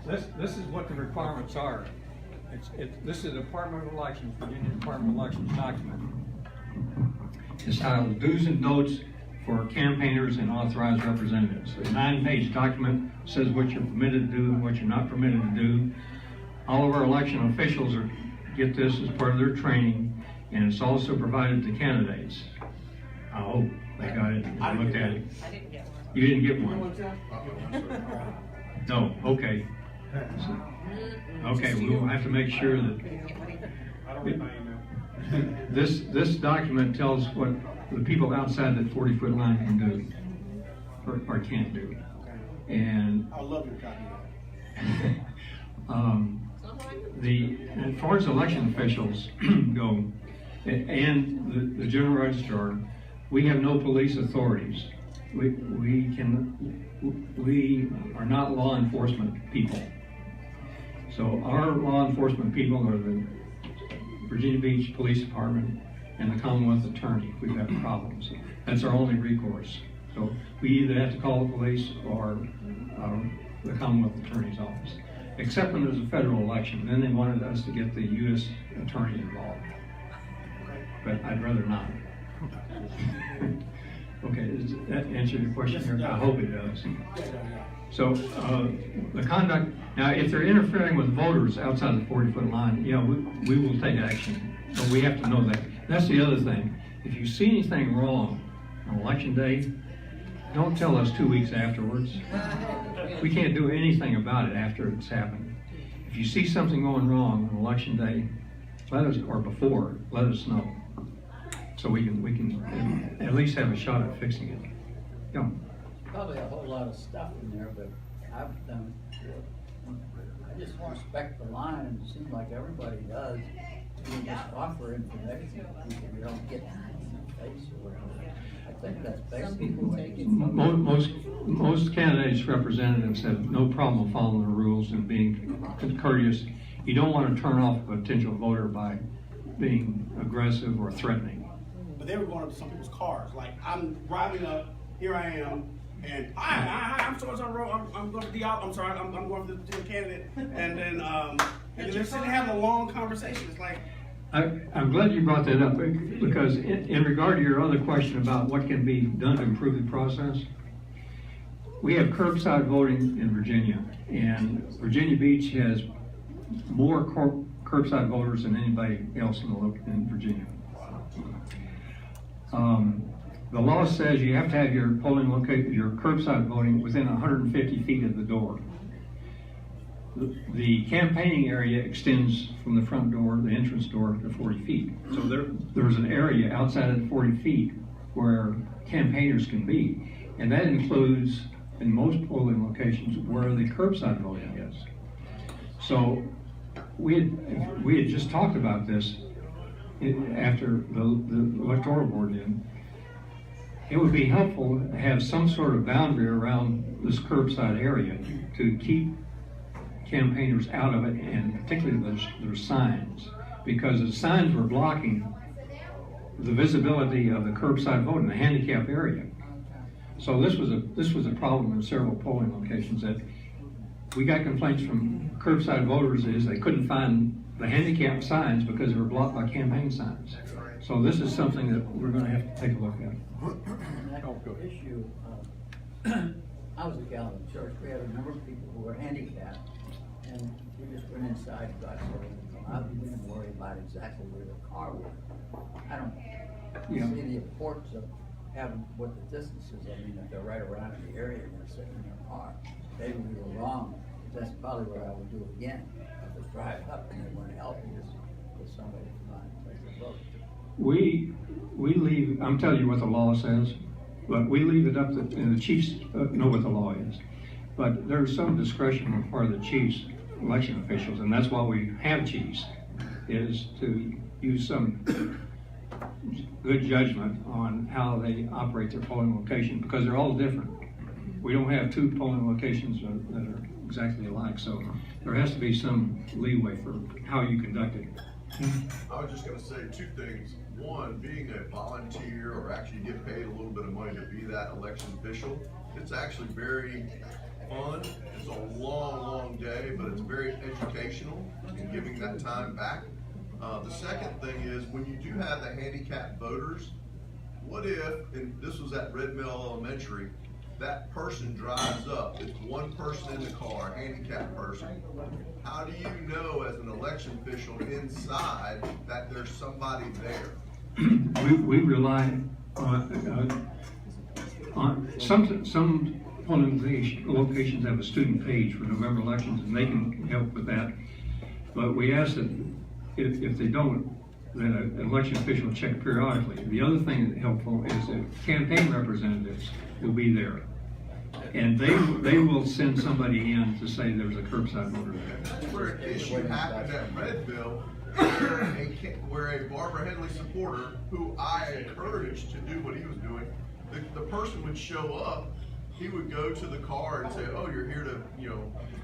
This is what the requirements are. This is the Department of Elections, Virginia Department of Elections document. It's titled Do's and Don'ts for Campaigners and Authorized Representatives. A 9-page document says what you're permitted to do and what you're not permitted to do. All of our election officials get this as part of their training, and it's also provided to candidates. I hope they got it and looked at it. I didn't get one. You didn't get one? No, okay. Okay, we will have to make sure that I don't read my email. this document tells what the people outside that 40-foot line can do or can't do. And I love your copy of that. As far as election officials go, and the general registrar, we have no police authorities. We are not law enforcement people. So our law enforcement people are the Virginia Beach Police Department and the Commonwealth Attorney if we've got problems. That's our only recourse. So we either have to call the police or the Commonwealth Attorney's office. Except when there's a federal election. Then they wanted us to get the U.S. Attorney involved. But I'd rather not. Okay, does that answer your question here? I hope it does. So the conduct, now if they're interfering with voters outside the 40-foot line, you know, we will take action. But we have to know that. That's the other thing. If you see anything wrong on election day, don't tell us 2 weeks afterwards. We can't do anything about it after it's happened. If you see something going wrong on election day, let us, or before, let us know. So we can at least have a shot at fixing it. Yeah. Probably a whole lot of stuff in there, but I've done it. I just want to respect the line, and it seems like everybody does. You just offer information, you don't get in the face or whatever. I think that's basically what it is. Most candidates, representatives have no problem following the rules and being courteous. You don't want to turn off a potential voter by being aggressive or threatening. But they were going up to some people's cars. Like, I'm driving up, here I am, and hi, I'm so-and-so, I'm going to the out, I'm sorry, I'm going for the candidate. And then they're sitting having a long conversation. It's like, I'm glad you brought that up, because in regard to your other question about what can be done to improve the process, we have curbside voting in Virginia, and Virginia Beach has more curbside voters than anybody else in Virginia. The law says you have to have your polling location, your curbside voting within 150 feet of the door. The campaigning area extends from the front door, the entrance door, to 40 feet. So there's an area outside of 40 feet where campaigners can be. And that includes, in most polling locations, where the curbside voting is. So we had just talked about this after the electoral board did. It would be helpful to have some sort of boundary around this curbside area to keep campaigners out of it, and particularly their signs, because the signs were blocking the visibility of the curbside voting, the handicap area. So this was a problem in several polling locations, that we got complaints from curbside voters is they couldn't find the handicap signs because they were blocked by campaign signs. So this is something that we're going to have to take a look at. That issue, I was a Calvin church. We had a number of people who were handicapped, and we just went inside and got something to come out. We didn't worry about exactly where the car was. I don't see the importance of having what the distance is. I mean, if they're right around the area and they're sitting in their car, maybe we were wrong. That's probably what I would do again. If they drive up and they want to help you, just get somebody to come out and take the vote. We leave, I'm telling you what the law says, but we leave it up to, and the chiefs know what the law is. But there's some discretion on the part of the chiefs, election officials, and that's why we have chiefs, is to use some good judgment on how they operate their polling location, because they're all different. We don't have two polling locations that are exactly alike, so there has to be some leeway for how you conduct it. I was just gonna say two things. One, being a volunteer or actually get paid a little bit of money to be that election official, it's actually very fun. It's a long, long day, but it's very educational in giving that time back. The second thing is, when you do have the handicapped voters, what if, and this was at Red Mill Elementary, that person drives up, it's one person in the car, a handicapped person. How do you know as an election official inside that there's somebody there? We rely on some polling locations have a student page for November elections, and they can help with that. But we ask that if they don't, that an election official check periodically. The other thing that's helpful is that campaign representatives will be there, and they will send somebody in to say there's a curbside voter there. Where an issue happened at Redville, where a Barbara Henley supporter, who I encouraged to do what he was doing, the person would show up, he would go to the car and say, oh, you're here to,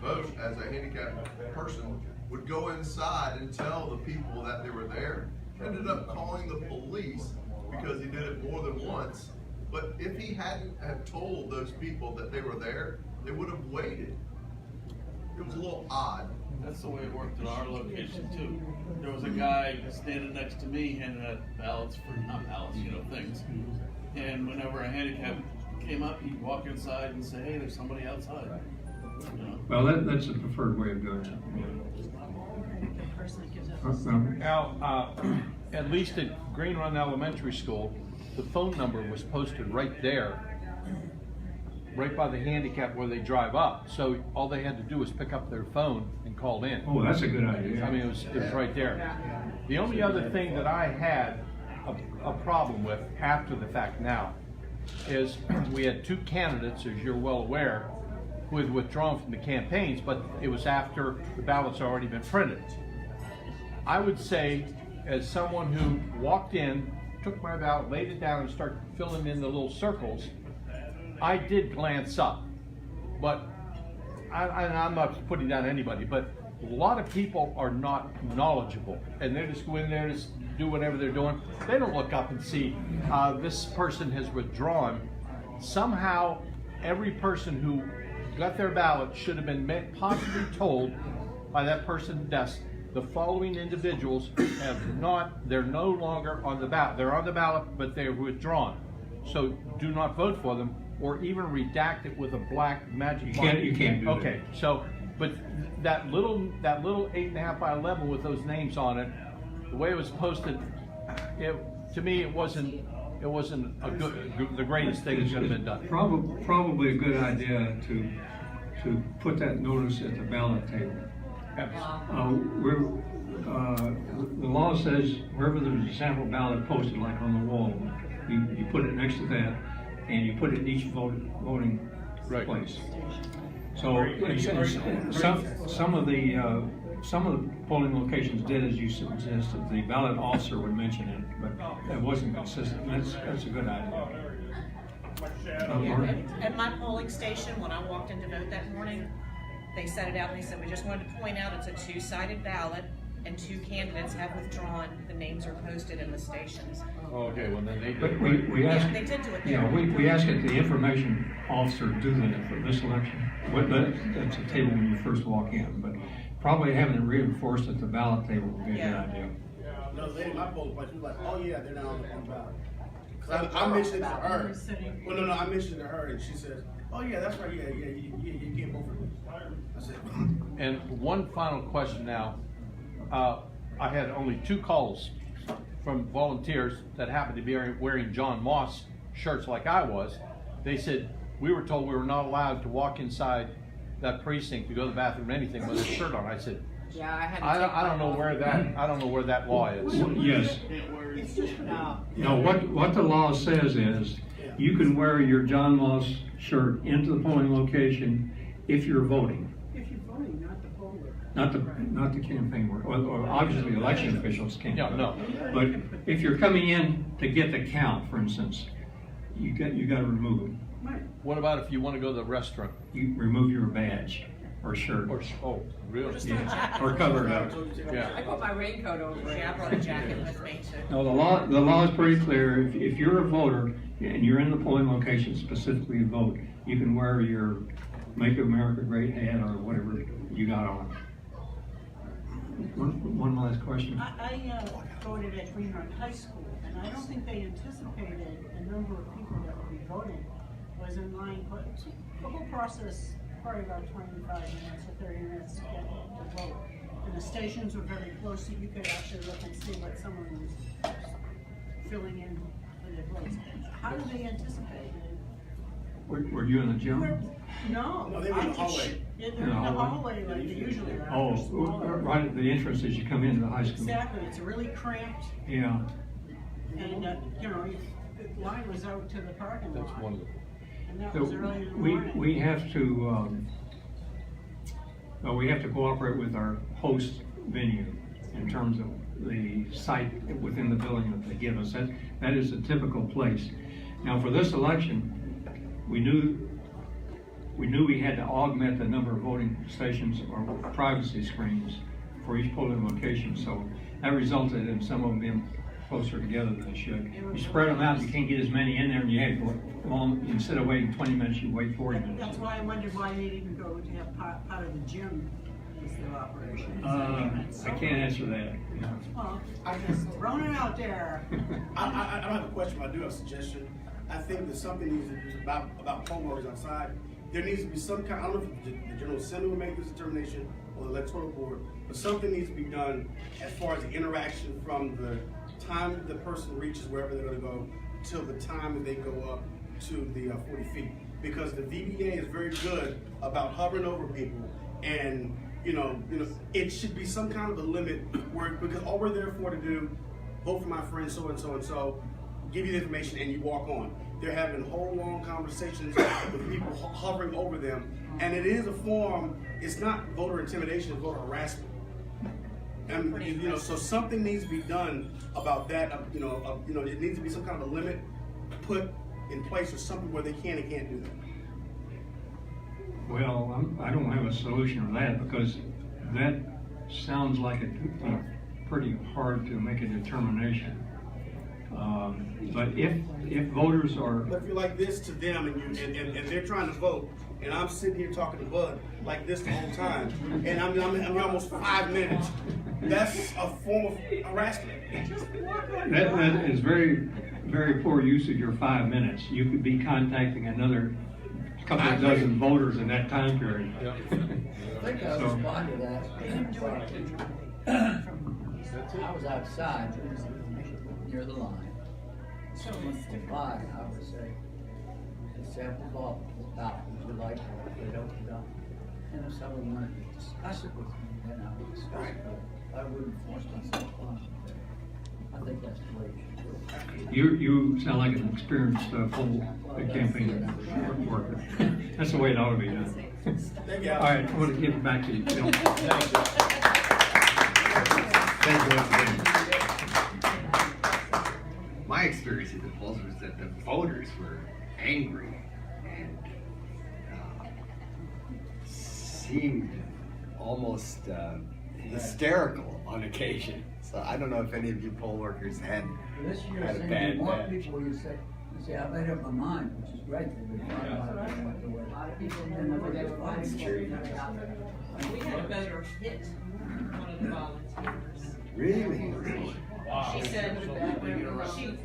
vote as a handicapped person, would go inside and tell the people that they were there, ended up calling the police because he did it more than once. But if he hadn't have told those people that they were there, they would have waited. It was a little odd. That's the way it worked at our location too. There was a guy standing next to me handing out ballots for, not ballots, things. And whenever a handicap came up, he'd walk inside and say, hey, there's somebody outside. Well, that's the preferred way of doing it. Now, at least at Green Run Elementary School, the phone number was posted right there, right by the handicap where they drive up. So all they had to do was pick up their phone and call in. Oh, that's a good idea. I mean, it was right there. The only other thing that I had a problem with after the fact now is we had two candidates, as you're well aware, who had withdrawn from the campaigns, but it was after the ballots had already been printed. I would say, as someone who walked in, took my ballot, laid it down, and started filling in the little circles, I did glance up. But I'm not putting down anybody, but a lot of people are not knowledgeable, and they just go in there and do whatever they're doing. They don't look up and see this person has withdrawn. Somehow, every person who got their ballot should have been possibly told by that person's desk the following individuals they're no longer on the ballot. They're on the ballot, but they're withdrawn. So do not vote for them, or even redact it with a black magic marker. You can't do that. Okay, so, but that little 8.5 by 11 with those names on it, the way it was posted, to me, it wasn't the greatest thing that should have been done. Probably a good idea to put that notice at the ballot table. The law says wherever there's a sample ballot posted, like on the wall, you put it next to that, and you put it in each voting place. So some of the polling locations did as you suggested. The ballot officer would mention it, but it wasn't consistent. That's a good idea. At my polling station, when I walked in to vote that morning, they set it out and they said, we just wanted to point out it's a two-sided ballot and 2 candidates have withdrawn. The names are posted in the stations. Okay, well then they did. But we asked, they did do it yeah, there. we asked the information officer to do that for this election. That's a table when you first walk in, but probably having it reinforced at the ballot table would be a good idea. No, lady, my polling place was like, oh yeah, they're not on the ballot. Cause I mentioned it to her. Well, no, I mentioned it to her, and she says, oh yeah, that's right, yeah, you can't vote for me. I said, And one final question now. I had only 2 calls from volunteers that happened to be wearing John Moss shirts like I was. They said, we were told we were not allowed to walk inside that precinct to go to the bathroom or anything with a shirt on. I said, Yeah, I had to I don't know where that law is. Yes. It's just No, what the law says is, you can wear your John Moss shirt into the polling location if you're voting. if you're voting, not the poller. Not the campaign worker, or obviously election officials can't. Yeah, no. But if you're coming in to get the count, for instance, you got to remove it. What about if you want to go to the restaurant? You remove your badge or shirt. Oh, really? Yeah. Or cover it up. Yeah. I put my raincoat over it. Yeah, I brought a jacket with me too. No, the law is pretty clear. If you're a voter and you're in the polling location specifically to vote, you can wear your Make America Great hat or whatever you got on. One last question. I voted at Greenrock High School, and I don't think they anticipated the number of people that would be voting was in line, but the whole process, probably about 25 minutes or 30 minutes to get the vote. And the stations were very close, so you could actually look and see what someone was filling in for their votes. How did they anticipate it? Were you in the gym? No, they were in the hallway. Yeah, they're in the hallway like they usually are. Oh, They're smaller. right at the entrance as you come into the high school. Exactly, it's really cramped, Yeah. and, the line was out to the parking lot. That's wonderful. And that So was early in the morning. we have to cooperate with our host venue in terms of the site within the building that they give us. That is a typical place. Now for this election, we knew we had to augment the number of voting stations or privacy screens for each polling location. So that resulted in some of them being closer together than they should. You spread them out, you can't get as many in there, and you had long, instead of waiting 20 minutes, you wait 40 minutes. That's why I wondered why they didn't go to have part of the gym as their operation. I can't answer that. Well, I just throwing it out there. I don't have a question, but I do have a suggestion. I think that something needs to be about poll workers outside. There needs to be some kind, I don't know if the General Assembly will make this determination or the Electoral Board, but something needs to be done as far as the interaction from the time the person reaches wherever they're going to go till the time that they go up to the 40 feet. Because the VBA is very good about hovering over people, and it should be some kind of a limit where, because all we're there for to do, vote for my friend so and so and so, give you the information and you walk on. They're having whole long conversations with people hovering over them, and it is a form. It's not voter intimidation; it's voter harassment. And so something needs to be done about that. It needs to be some kind of a limit put in place or something where they can and can't do that. Well, I don't have a solution to that because that sounds like it'd be pretty hard to make a determination. But if voters are, But if you're like this to them and they're trying to vote, and I'm sitting here talking to Bud like this the whole time, and I'm almost 5 minutes, that's a form of harassment. that is very, very poor use of your 5 minutes. You could be contacting another couple of dozen voters in that time period. I think I responded to that. I was outside near the line. So I would say, the sample ball, would you like it? They don't know. And if someone wanted to discuss it with me, then I would discuss it. But I wouldn't force myself on it. I think that's the way you should do it. You sound like an experienced full campaign worker. That's the way it ought to be done. All right, I want to give it back to you, Bill. Thank you once again. My experience at the polls was that the voters were angry and seemed almost hysterical on occasion. So I don't know if any of you poll workers had This year, a seems bad more batch. people you say, I made up my mind, which is great. A lot of people remember they were volunteering. We had a voter hit one of the volunteers. Really? She said,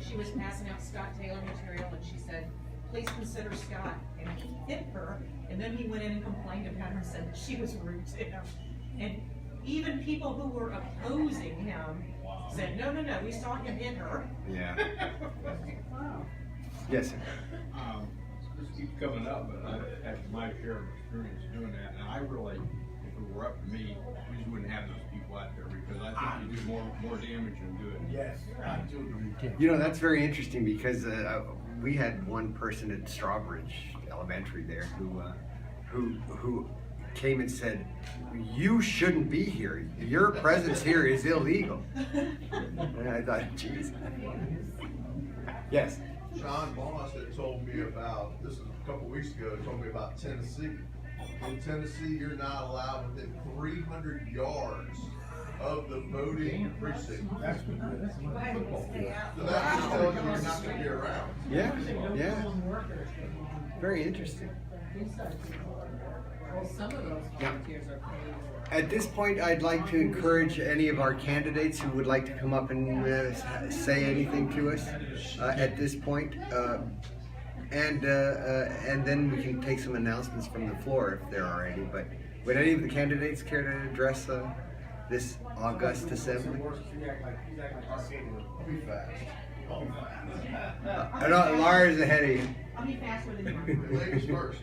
she was passing out Scott Taylor material, and she said, please consider Scott. And he hit her, and then he went in and complained about her and said that she was rude to him. And even people who were opposing him said, no, we saw him hit her. Yeah. Yes, sir. This keeps coming up, but I've had my share of experience doing that, and I really, if it were up to me, we just wouldn't have those people out there, because I think you do more damage than good. Yes, I do agree. You know, that's very interesting because we had one person at Strawbridge Elementary there who came and said, you shouldn't be here. Your presence here is illegal. And I thought, geez. Yes. John Boss had told me about, this was a couple weeks ago, he told me about Tennessee. In Tennessee, you're not allowed within 300 yards of the voting precinct. That's football. So that just tells you you're not going to be around. Yeah. Very interesting. Well, some of those volunteers are paid. At this point, I'd like to encourage any of our candidates who would like to come up and say anything to us at this point. And then we can take some announcements from the floor if there are any. But would any of the candidates care to address this august assembly? Laura's ahead of you. I'll be faster than you. Ladies first.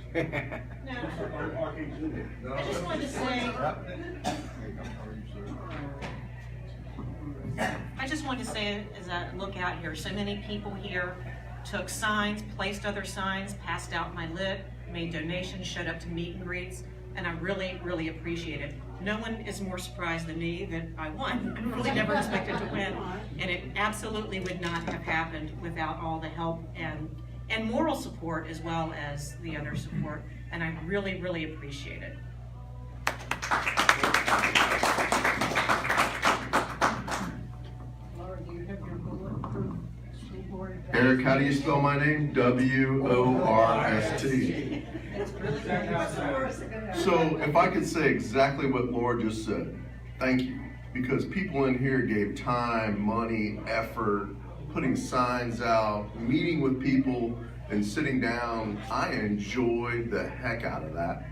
I just wanted to say, as I look out here, so many people here took signs, placed other signs, passed out my lit, made donations, showed up to meet and greets, and I really, really appreciate it. No one is more surprised than me that I won. I really never expected to win, and it absolutely would not have happened without all the help and moral support as well as the other support, and I really, really appreciate it. Laura, do you have your bulletproof school board? Eric, how do you spell my name? W-O-R-S-T. So if I could say exactly what Laura just said, thank you. Because people in here gave time, money, effort, putting signs out, meeting with people, and sitting down. I enjoyed the heck out of that.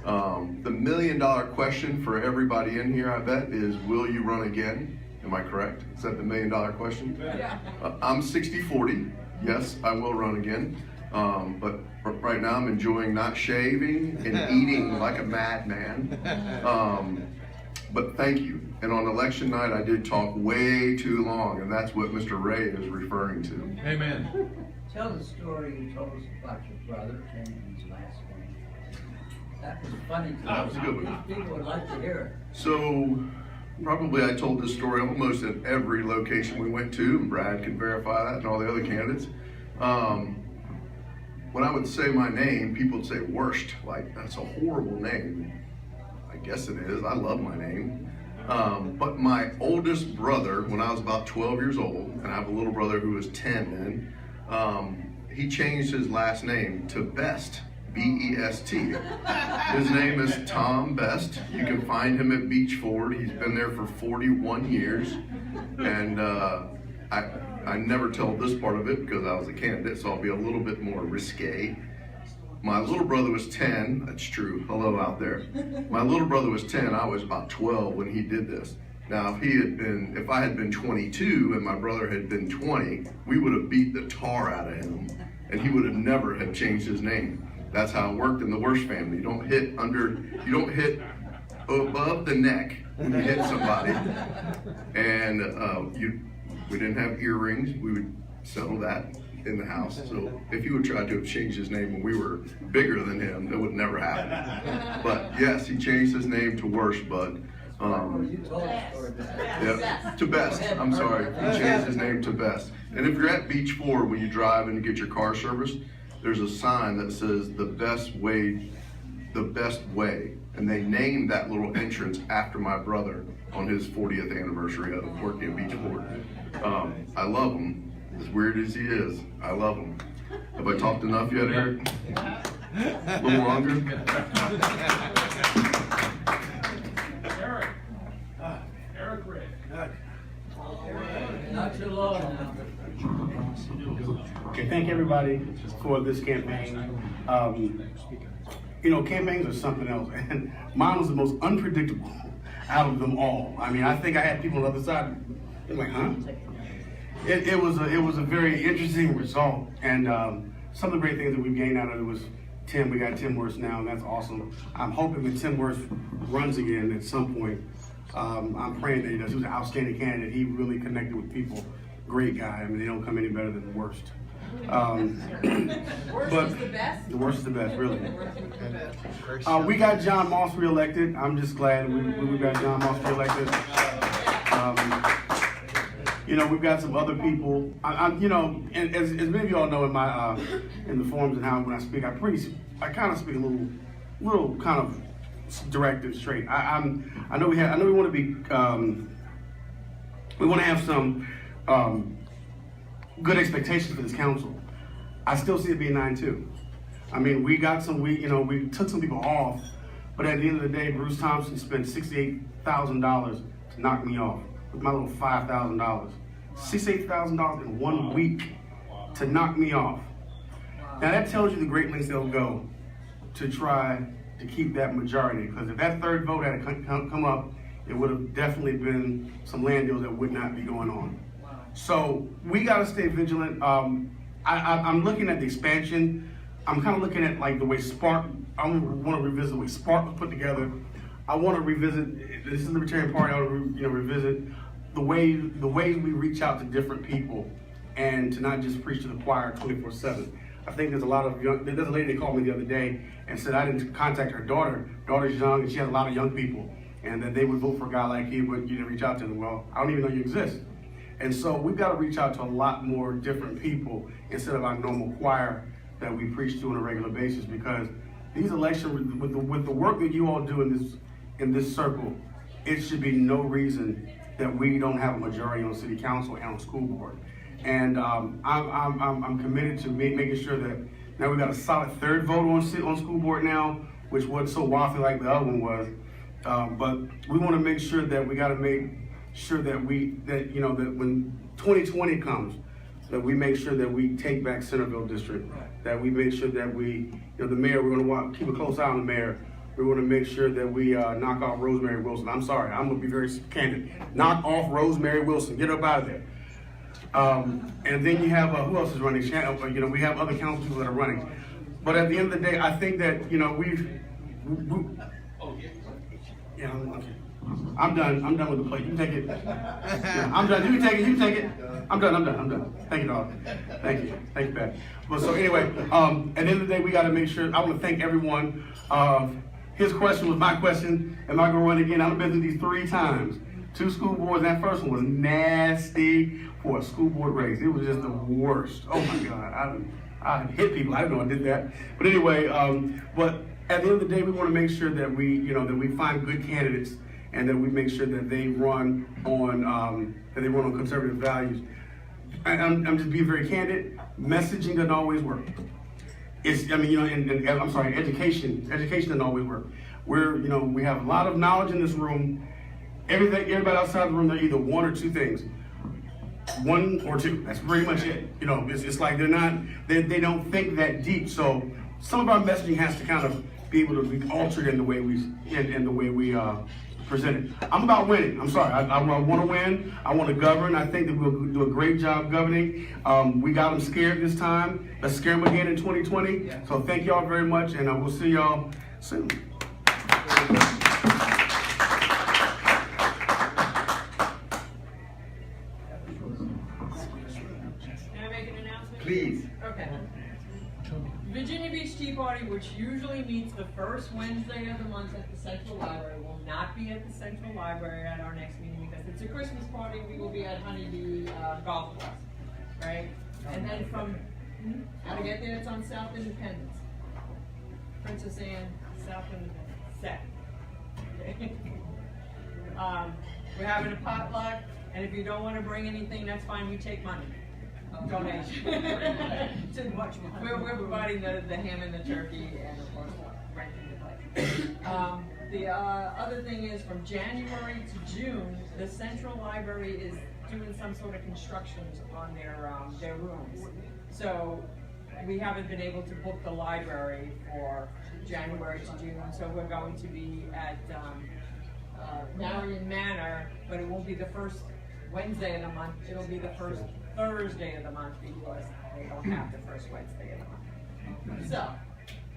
The $1 million question for everybody in here, I bet, is will you run again? Am I correct? Is that the $1 million question? Yeah. I'm 60-40. Yes, I will run again. But right now I'm enjoying not shaving and eating like a madman. But thank you. And on election night, I did talk way too long, and that's what Mr. Ray is referring to. Amen. Tell the story you told us about your brother in his last game. That was funny to That was a good one. People would like to hear it. So probably I told this story almost at every location we went to, and Brad can verify that and all the other candidates. When I would say my name, people would say worst, like that's a horrible name. I guess it is, I love my name. But my oldest brother, when I was about 12 years old, and I have a little brother who was 10 then, he changed his last name to Best, B-E-S-T. His name is Tom Best. You can find him at Beach Ford. He's been there for 41 years. And I never tell this part of it because I was a candidate, so I'll be a little bit more risque. My little brother was 10, that's true, hello out there. My little brother was 10, I was about 12 when he did this. Now if I had been 22 and my brother had been 20, we would have beat the tar out of him and he would have never have changed his name. That's how it worked in the Worst family. You don't hit above the neck when you hit somebody. And we didn't have earrings, we would settle that in the house. So if he would try to have changed his name when we were bigger than him, that would never happen. But yes, he changed his name to Worst, but to Best. I'm sorry, he changed his name to Best. And if you're at Beach Ford when you drive and you get your car serviced, there's a sign that says the best way, and they named that little entrance after my brother on his 40th anniversary of working at Beach Ford. I love him. As weird as he is, I love him. Have I talked enough yet, Eric? A little longer? Eric Ray. Not too long now. Okay, thank everybody for this campaign. You know, campaigns are something else, and mine was the most unpredictable out of them all. I mean, I think I had people on the other side, they're like, huh? It was a very interesting result, and some of the great things that we've gained out of it was Tim. We got Tim Worst now, and that's awesome. I'm hoping that Tim Worst runs again at some point. I'm praying that he does. He was an outstanding candidate. He really connected with people. Great guy. I mean, they don't come any better than the Worst. Worst is the best? The Worst is the best, really. We got John Moss reelected. I'm just glad we got John Moss reelected. You know, we've got some other people. You know, and as many of y'all know in my in the forums and how when I speak, I kind of speak a little kind of direct and straight. I know we want to be we want to have some good expectations for this council. I still see it being 9-2. I mean, we took some people off, but at the end of the day, Bruce Thompson spent $68,000 to knock me off with my little $5,000. $68,000 in 1 week to knock me off. Now that tells you the great lengths they'll go to try to keep that majority, because if that third vote had come up, it would have definitely been some land deals that would not be going on. So we got to stay vigilant. I'm looking at the expansion. I'm kind of looking at like the way Spark. I want to revisit the way Spark was put together. I want to revisit. This is the Libertarian Party. I want to revisit the ways we reach out to different people, and to not just preach to the choir 24/7. I think there's a lot of young. There's a lady that called me the other day and said I didn't contact her daughter. Daughter's young and she has a lot of young people, and that they would vote for a guy like you, but you didn't reach out to them. Well, I don't even know you exist. And so we've got to reach out to a lot more different people instead of our normal choir that we preach to on a regular basis, because these elections, with the work that you all do in this circle, it should be no reason that we don't have a majority on city council and on school board. And I'm committed to making sure that now we've got a solid third vote on school board now, which wasn't so waffly like the other one was. But we want to make sure that we got to make sure that that when 2020 comes, that we make sure that we take back Centerville District, that we make sure that the mayor, we're going to keep a close eye on the mayor. We want to make sure that we knock off Rosemary Wilson. I'm sorry, I'm going to be very candid. Knock off Rosemary Wilson. Get up out of there. And then you have, who else is running? We have other council people that are running. But at the end of the day, I think that, I'm done with the plate. You can take it. Yeah, I'm done. You can take it. I'm done. Thank you, dog. Thank you, Pat. But so anyway, at the end of the day, we got to make sure. I want to thank everyone. His question was my question. Am I going to run again? I've been through these 3 times. 2 school boards. That first one was nasty for a school board race. It was just the worst. Oh my God. I hit people. I didn't know I did that. But anyway, but at the end of the day, we want to make sure that we find good candidates and that we make sure that they run on conservative values. I'm just being very candid. Messaging doesn't always work. Education doesn't always work. We have a lot of knowledge in this room. Everybody outside the room, they're either one or two things. One or two. That's pretty much it. It's like they don't think that deep. So some of our messaging has to kind of be able to be altered in the way we present it. I'm about winning. I'm sorry. I want to win. I want to govern. I think that we'll do a great job governing. We got them scared this time. Let's scare them again in 2020. So thank y'all very much, and we'll see y'all soon. Please. Okay. Virginia Beach Tea Party, which usually meets the first Wednesday of the month at the Central Library, will not be at the Central Library at our next meeting because it's a Christmas party. We will be at Honeybee Golf Course, right? And then from how to get there? It's on South Independence, Princess Anne, South Independence, second. Okay. We're having a potluck, and if you don't want to bring anything, that's fine. We take money. Donation. We're providing the ham and the turkey and of course renting the place. The other thing is from January to June, the Central Library is doing some sort of constructions on their rooms. So we haven't been able to book the library for January to June. So we're going to be at Marion Manor, but it won't be the first Wednesday of the month. It'll be the first Thursday of the month because they don't have the first Wednesday of the month. So,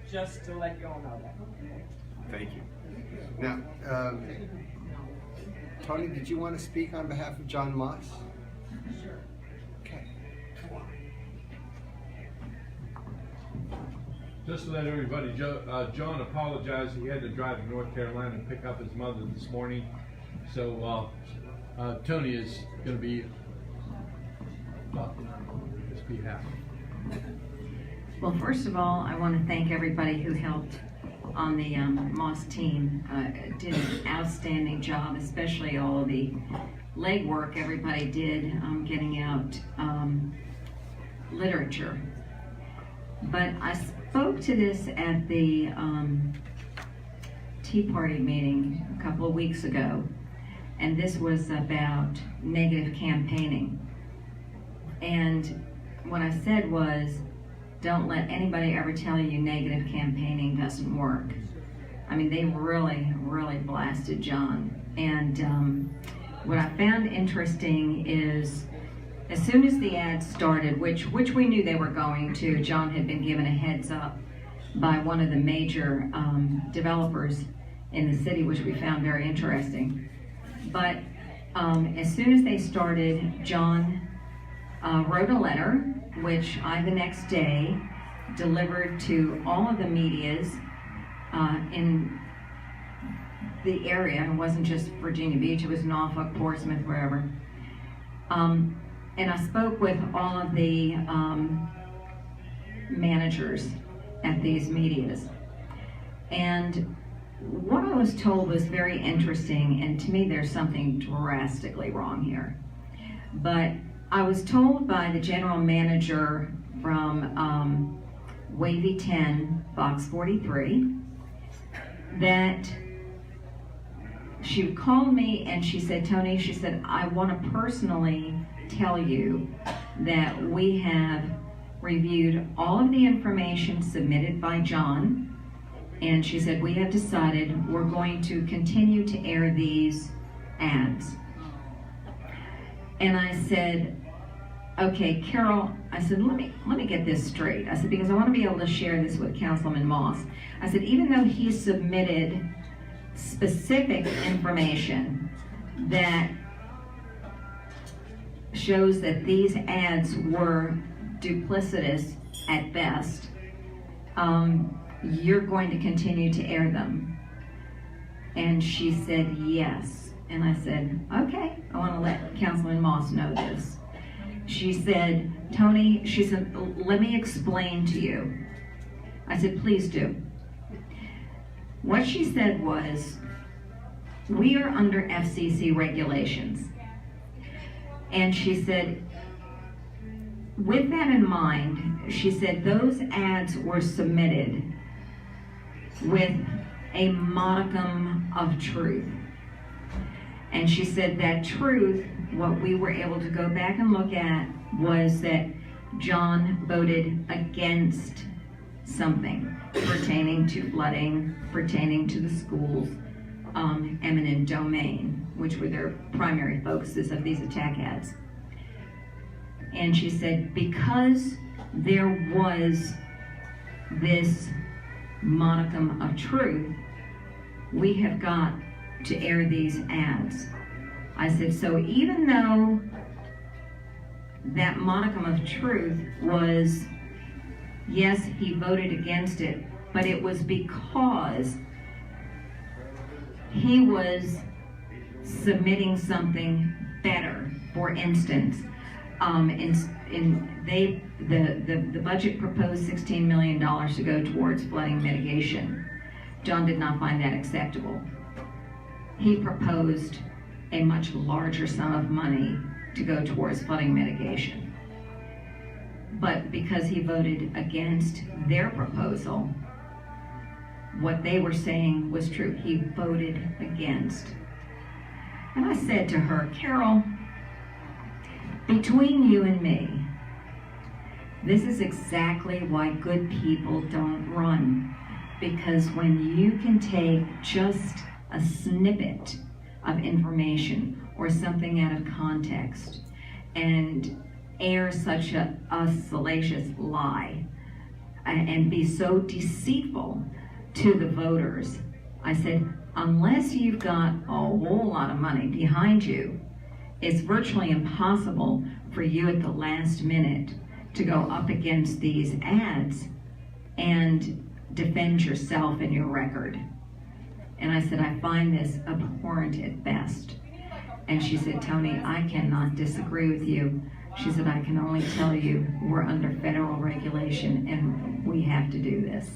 just to let you all know that. Thank you. Now, Tony, did you want to speak on behalf of John Moss? Sure. Okay. Just to let everybody, John apologized. He had to drive to North Carolina and pick up his mother this morning. So Tony is going to be talking on his behalf. Well, first of all, I want to thank everybody who helped on the Moss team. Did an outstanding job, especially all of the legwork everybody did getting out literature. But I spoke to this at the Tea Party meeting a couple of weeks ago, and this was about negative campaigning. And what I said was, don't let anybody ever tell you negative campaigning doesn't work. I mean, they really, really blasted John. And what I found interesting is, as soon as the ads started, which we knew they were going to, John had been given a heads up by one of the major developers in the city, which we found very interesting. But as soon as they started, John wrote a letter, which I, the next day, delivered to all of the medias in the area. It wasn't just Virginia Beach, it was Norfolk, Portsmouth, wherever. And I spoke with all of the managers at these medias. And what I was told was very interesting, and to me there's something drastically wrong here. But I was told by the general manager from Wavy 10, Box 43, that she called me and she said, Tony, she said, I want to personally tell you that we have reviewed all of the information submitted by John, and she said, we have decided we're going to continue to air these ads. And I said, okay, Carol, I said, let me get this straight. I said, because I want to be able to share this with Councilman Moss. I said, even though he submitted specific information that shows that these ads were duplicitous at best, you're going to continue to air them. And she said, yes. And I said, okay, I want to let Councilman Moss know this. She said, Tony, she said, let me explain to you. I said, please do. What she said was, we are under FCC regulations. And she said, with that in mind, she said those ads were submitted with a modicum of truth. And she said that truth, what we were able to go back and look at, was that John voted against something pertaining to flooding, pertaining to the schools, eminent domain, which were their primary focuses of these attack ads. And she said, because there was this modicum of truth, we have got to air these ads. I said, so even though that modicum of truth was, yes, he voted against it, but it was because he was submitting something better. For instance, the budget proposed $16 million to go towards flooding mitigation. John did not find that acceptable. He proposed a much larger sum of money to go towards flooding mitigation. But because he voted against their proposal, what they were saying was true. He voted against. And I said to her, Carol, between you and me, this is exactly why good people don't run. Because when you can take just a snippet of information or something out of context and air such a salacious lie and be so deceitful to the voters, I said, unless you've got a whole lot of money behind you, it's virtually impossible for you at the last minute to go up against these ads and defend yourself and your record. And I said, I find this abhorrent at best. And she said, Tony, I cannot disagree with you. She said, I can only tell you we're under federal regulation and we have to do this.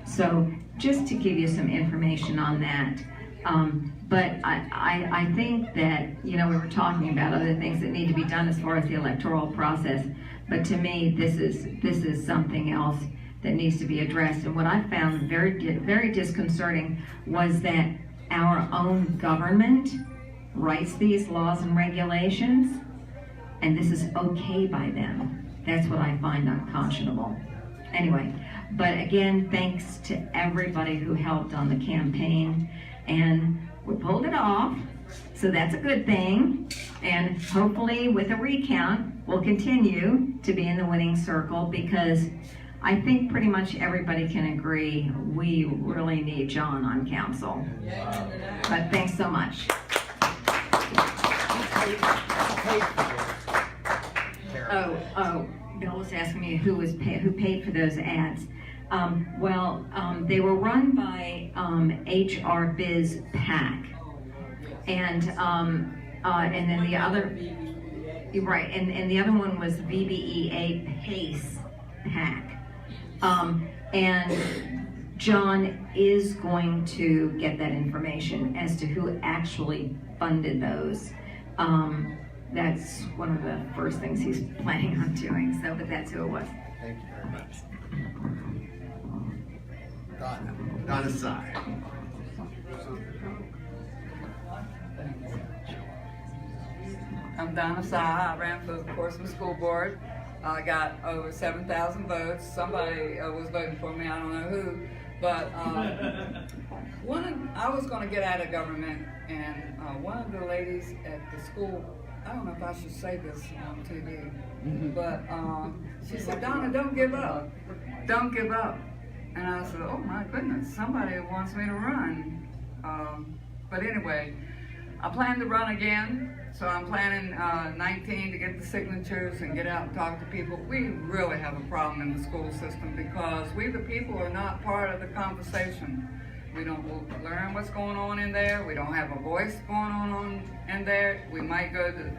So just to give you some information on that. But I think that, you know, we were talking about other things that need to be done as far as the electoral process. But to me, this is something else that needs to be addressed. And what I found very disconcerting was that our own government writes these laws and regulations, and this is okay by them. That's what I find unconscionable. Anyway, but again, thanks to everybody who helped on the campaign, and we pulled it off, so that's a good thing. And hopefully with a recount, we'll continue to be in the winning circle, because I think pretty much everybody can agree we really need John on council. But thanks so much. Oh, Bill was asking me who paid for those ads. They were run by HR Biz PAC, and then the other, right, and the other one was VBEA PACE PAC. And John is going to get that information as to who actually funded those. That's one of the first things he's planning on doing, so, but that's who it was. Thank you very much. Donna Sy. I'm Donna Sy. I ran for the Portsmouth School Board. I got over 7,000 votes. Somebody was voting for me, I don't know who. But I was going to get out of government, and one of the ladies at the school, I don't know if I should say this on TV, but she said, Donna, don't give up. Don't give up. And I said, oh my goodness, somebody wants me to run. But anyway, I plan to run again. So I'm planning 19 to get the signatures and get out and talk to people. We really have a problem in the school system because we the people are not part of the conversation. We don't learn what's going on in there. We don't have a voice going on in there. We might go to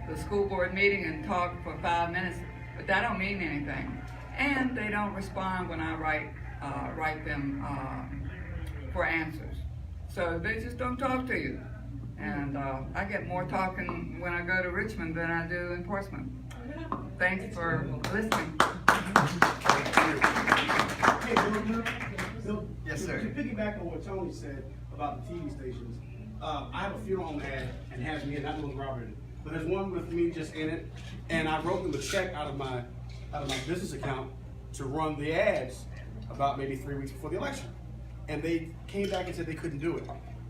the school board meeting and talk for 5 minutes, but that don't mean anything. And they don't respond when I write them for answers. So they just don't talk to you. And I get more talking when I go to Richmond than I do in Portsmouth. Thanks for listening. Hey, Bill, Yes, sir. To piggyback on what Tony said about the TV stations, I have a funeral home ad and it has me in, not knowing Robert in it. But there's one with me just in it, and I wrote them a check out of my business account to run the ads about maybe 3 weeks before the election. And they came back and said they couldn't do it.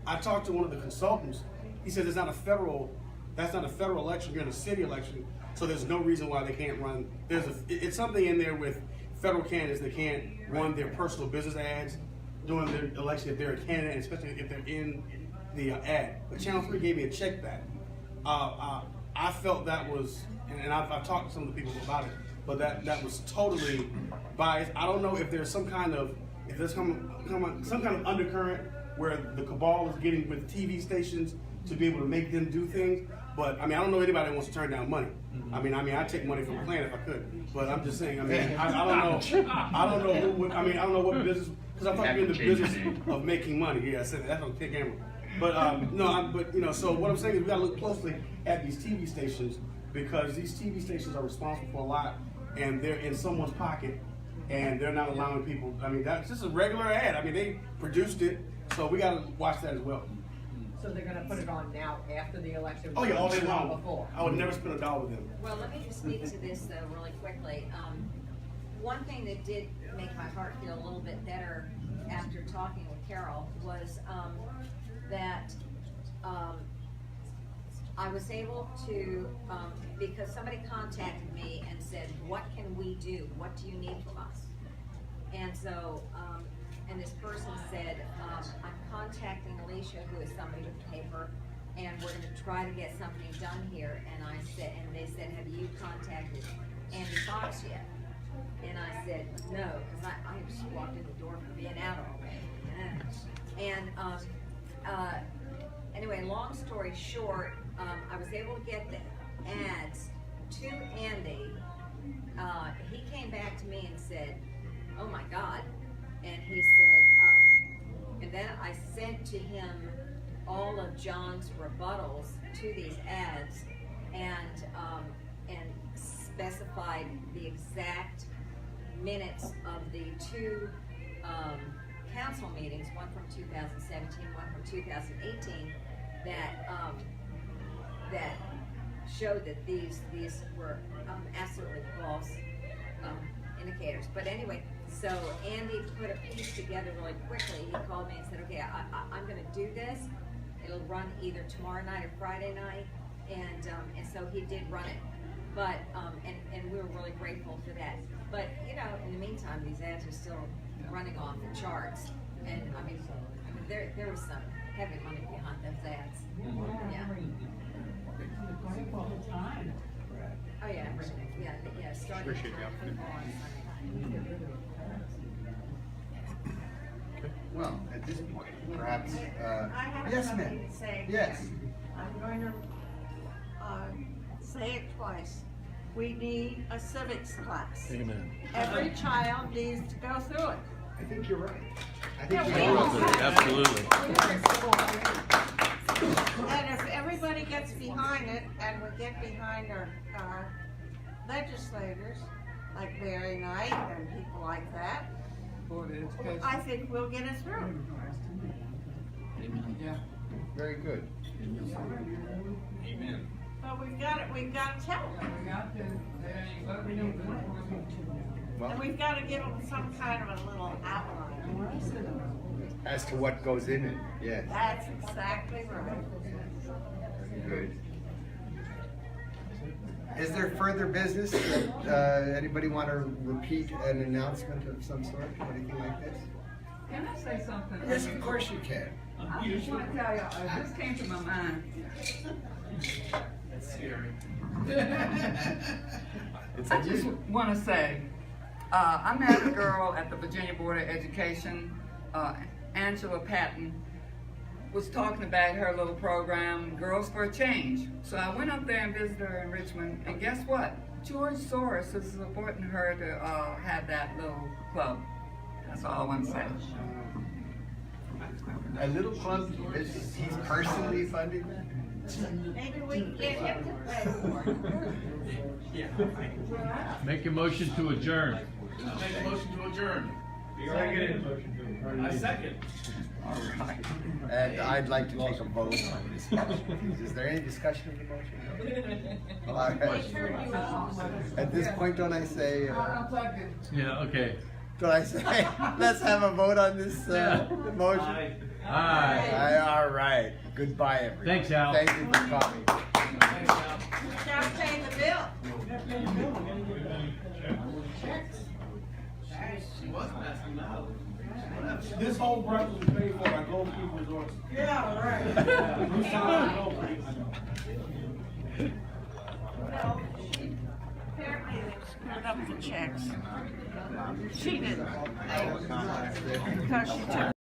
I talked to one of the consultants. He said that's not a federal election, you're in a city election, so there's no reason why they can't run. It's something in there with federal candidates that can't run their personal business ads during their election if they're a candidate, especially if they're in the ad. But Channel 3 gave me a check back. I felt that was, and I've talked to some of the people about it, but that was totally biased. I don't know if there's some kind of undercurrent where the cabal is getting with TV stations to be able to make them do things. But I mean, I don't know anybody that wants to turn down money. I mean, I'd take money from a plan if I could. But I'm just saying. I mean, I don't know. I don't know who would. I mean, I don't know what business. Because I thought you're in the business of making money. Yeah, I said that's on Kick Camera. But no. But you know. So what I'm saying is we got to look closely at these TV stations because these TV stations are responsible for a lot, and they're in someone's pocket, and they're not allowing people. I mean, that's just a regular ad. I mean, they produced it, so we got to watch that as well. So they're gonna put it on now after the election? Oh yeah, all day not long. Before. I would never spend $1 with them. Well, let me just speak to this though really quickly. One thing that did make my heart feel a little bit better after talking with Carol was that I was able to, because somebody contacted me and said, what can we do? What do you need from us? And so, and this person said, I'm contacting Alicia, who is somebody with the paper, and we're going to try to get something done here. And I said, and they said, have you contacted Andy Fox yet? And I said, no, because I just walked in the door for being out already. And anyway, long story short, I was able to get the ads to Andy. He came back to me and said, oh my God. And he said, and then I sent to him all of John's rebuttals to these ads and specified the exact minutes of the two council meetings, one from 2017, one from 2018, that showed that these were absolutely false indicators. But anyway, so Andy put a piece together really quickly. He called me and said, okay, I'm going to do this. It'll run either tomorrow night or Friday night. And so he did run it. But, and we were really grateful for that. But, you know, in the meantime, these ads are still running off the charts. And, I mean there was some heavy money behind those ads. Yeah. Oh, yeah, yeah, starting football on Sunday night. Well, at this point, perhaps, I have yes, something ma'am. to say. Yes. I'm going to say it twice. We need a civics class. Amen. Every child needs to go through it. I think you're right. I Yeah, think we you're all right. have. Absolutely. And if everybody gets behind it, and we get behind our legislators, like Mary Knight and people like that, I think we'll get it through. Yeah. Very good. Amen. But we've got to tell them. Well, And we've got to give them some kind of a little outline. as to what goes in it, yes. That's exactly right. Very good. Is there further business that anybody want to repeat an announcement of some sort or anything like this? Can I say something? Yes, of course you can. I just want to tell you, this came to my mind. That's scary. I just want to say, I met a girl at the Virginia Board of Education, Angela Patton, was talking about her little program, Girls for a Change. So I went up there and visited her in Richmond, and guess what? George Soros is supporting her to have that little club. That's all I want to say. a little club, he's personally funding? Maybe we can get him to play more. Make a motion to adjourn. Make a motion to adjourn. I second. And I'd like to make a vote on this motion. Is there any discussion of the motion? No? All right. At this point, don't I say, Yeah, okay. don't I say, let's have a vote on this motion? Aye. Aye. All right. Goodbye, everyone. Thanks, Al. Thank you for coming. Stop paying the bill. She was passing out. This whole breakfast was paid for by Golden People Resorts. Yeah, right. Who's trying to go? Apparently they Screwed up the checks. She didn't. Because she took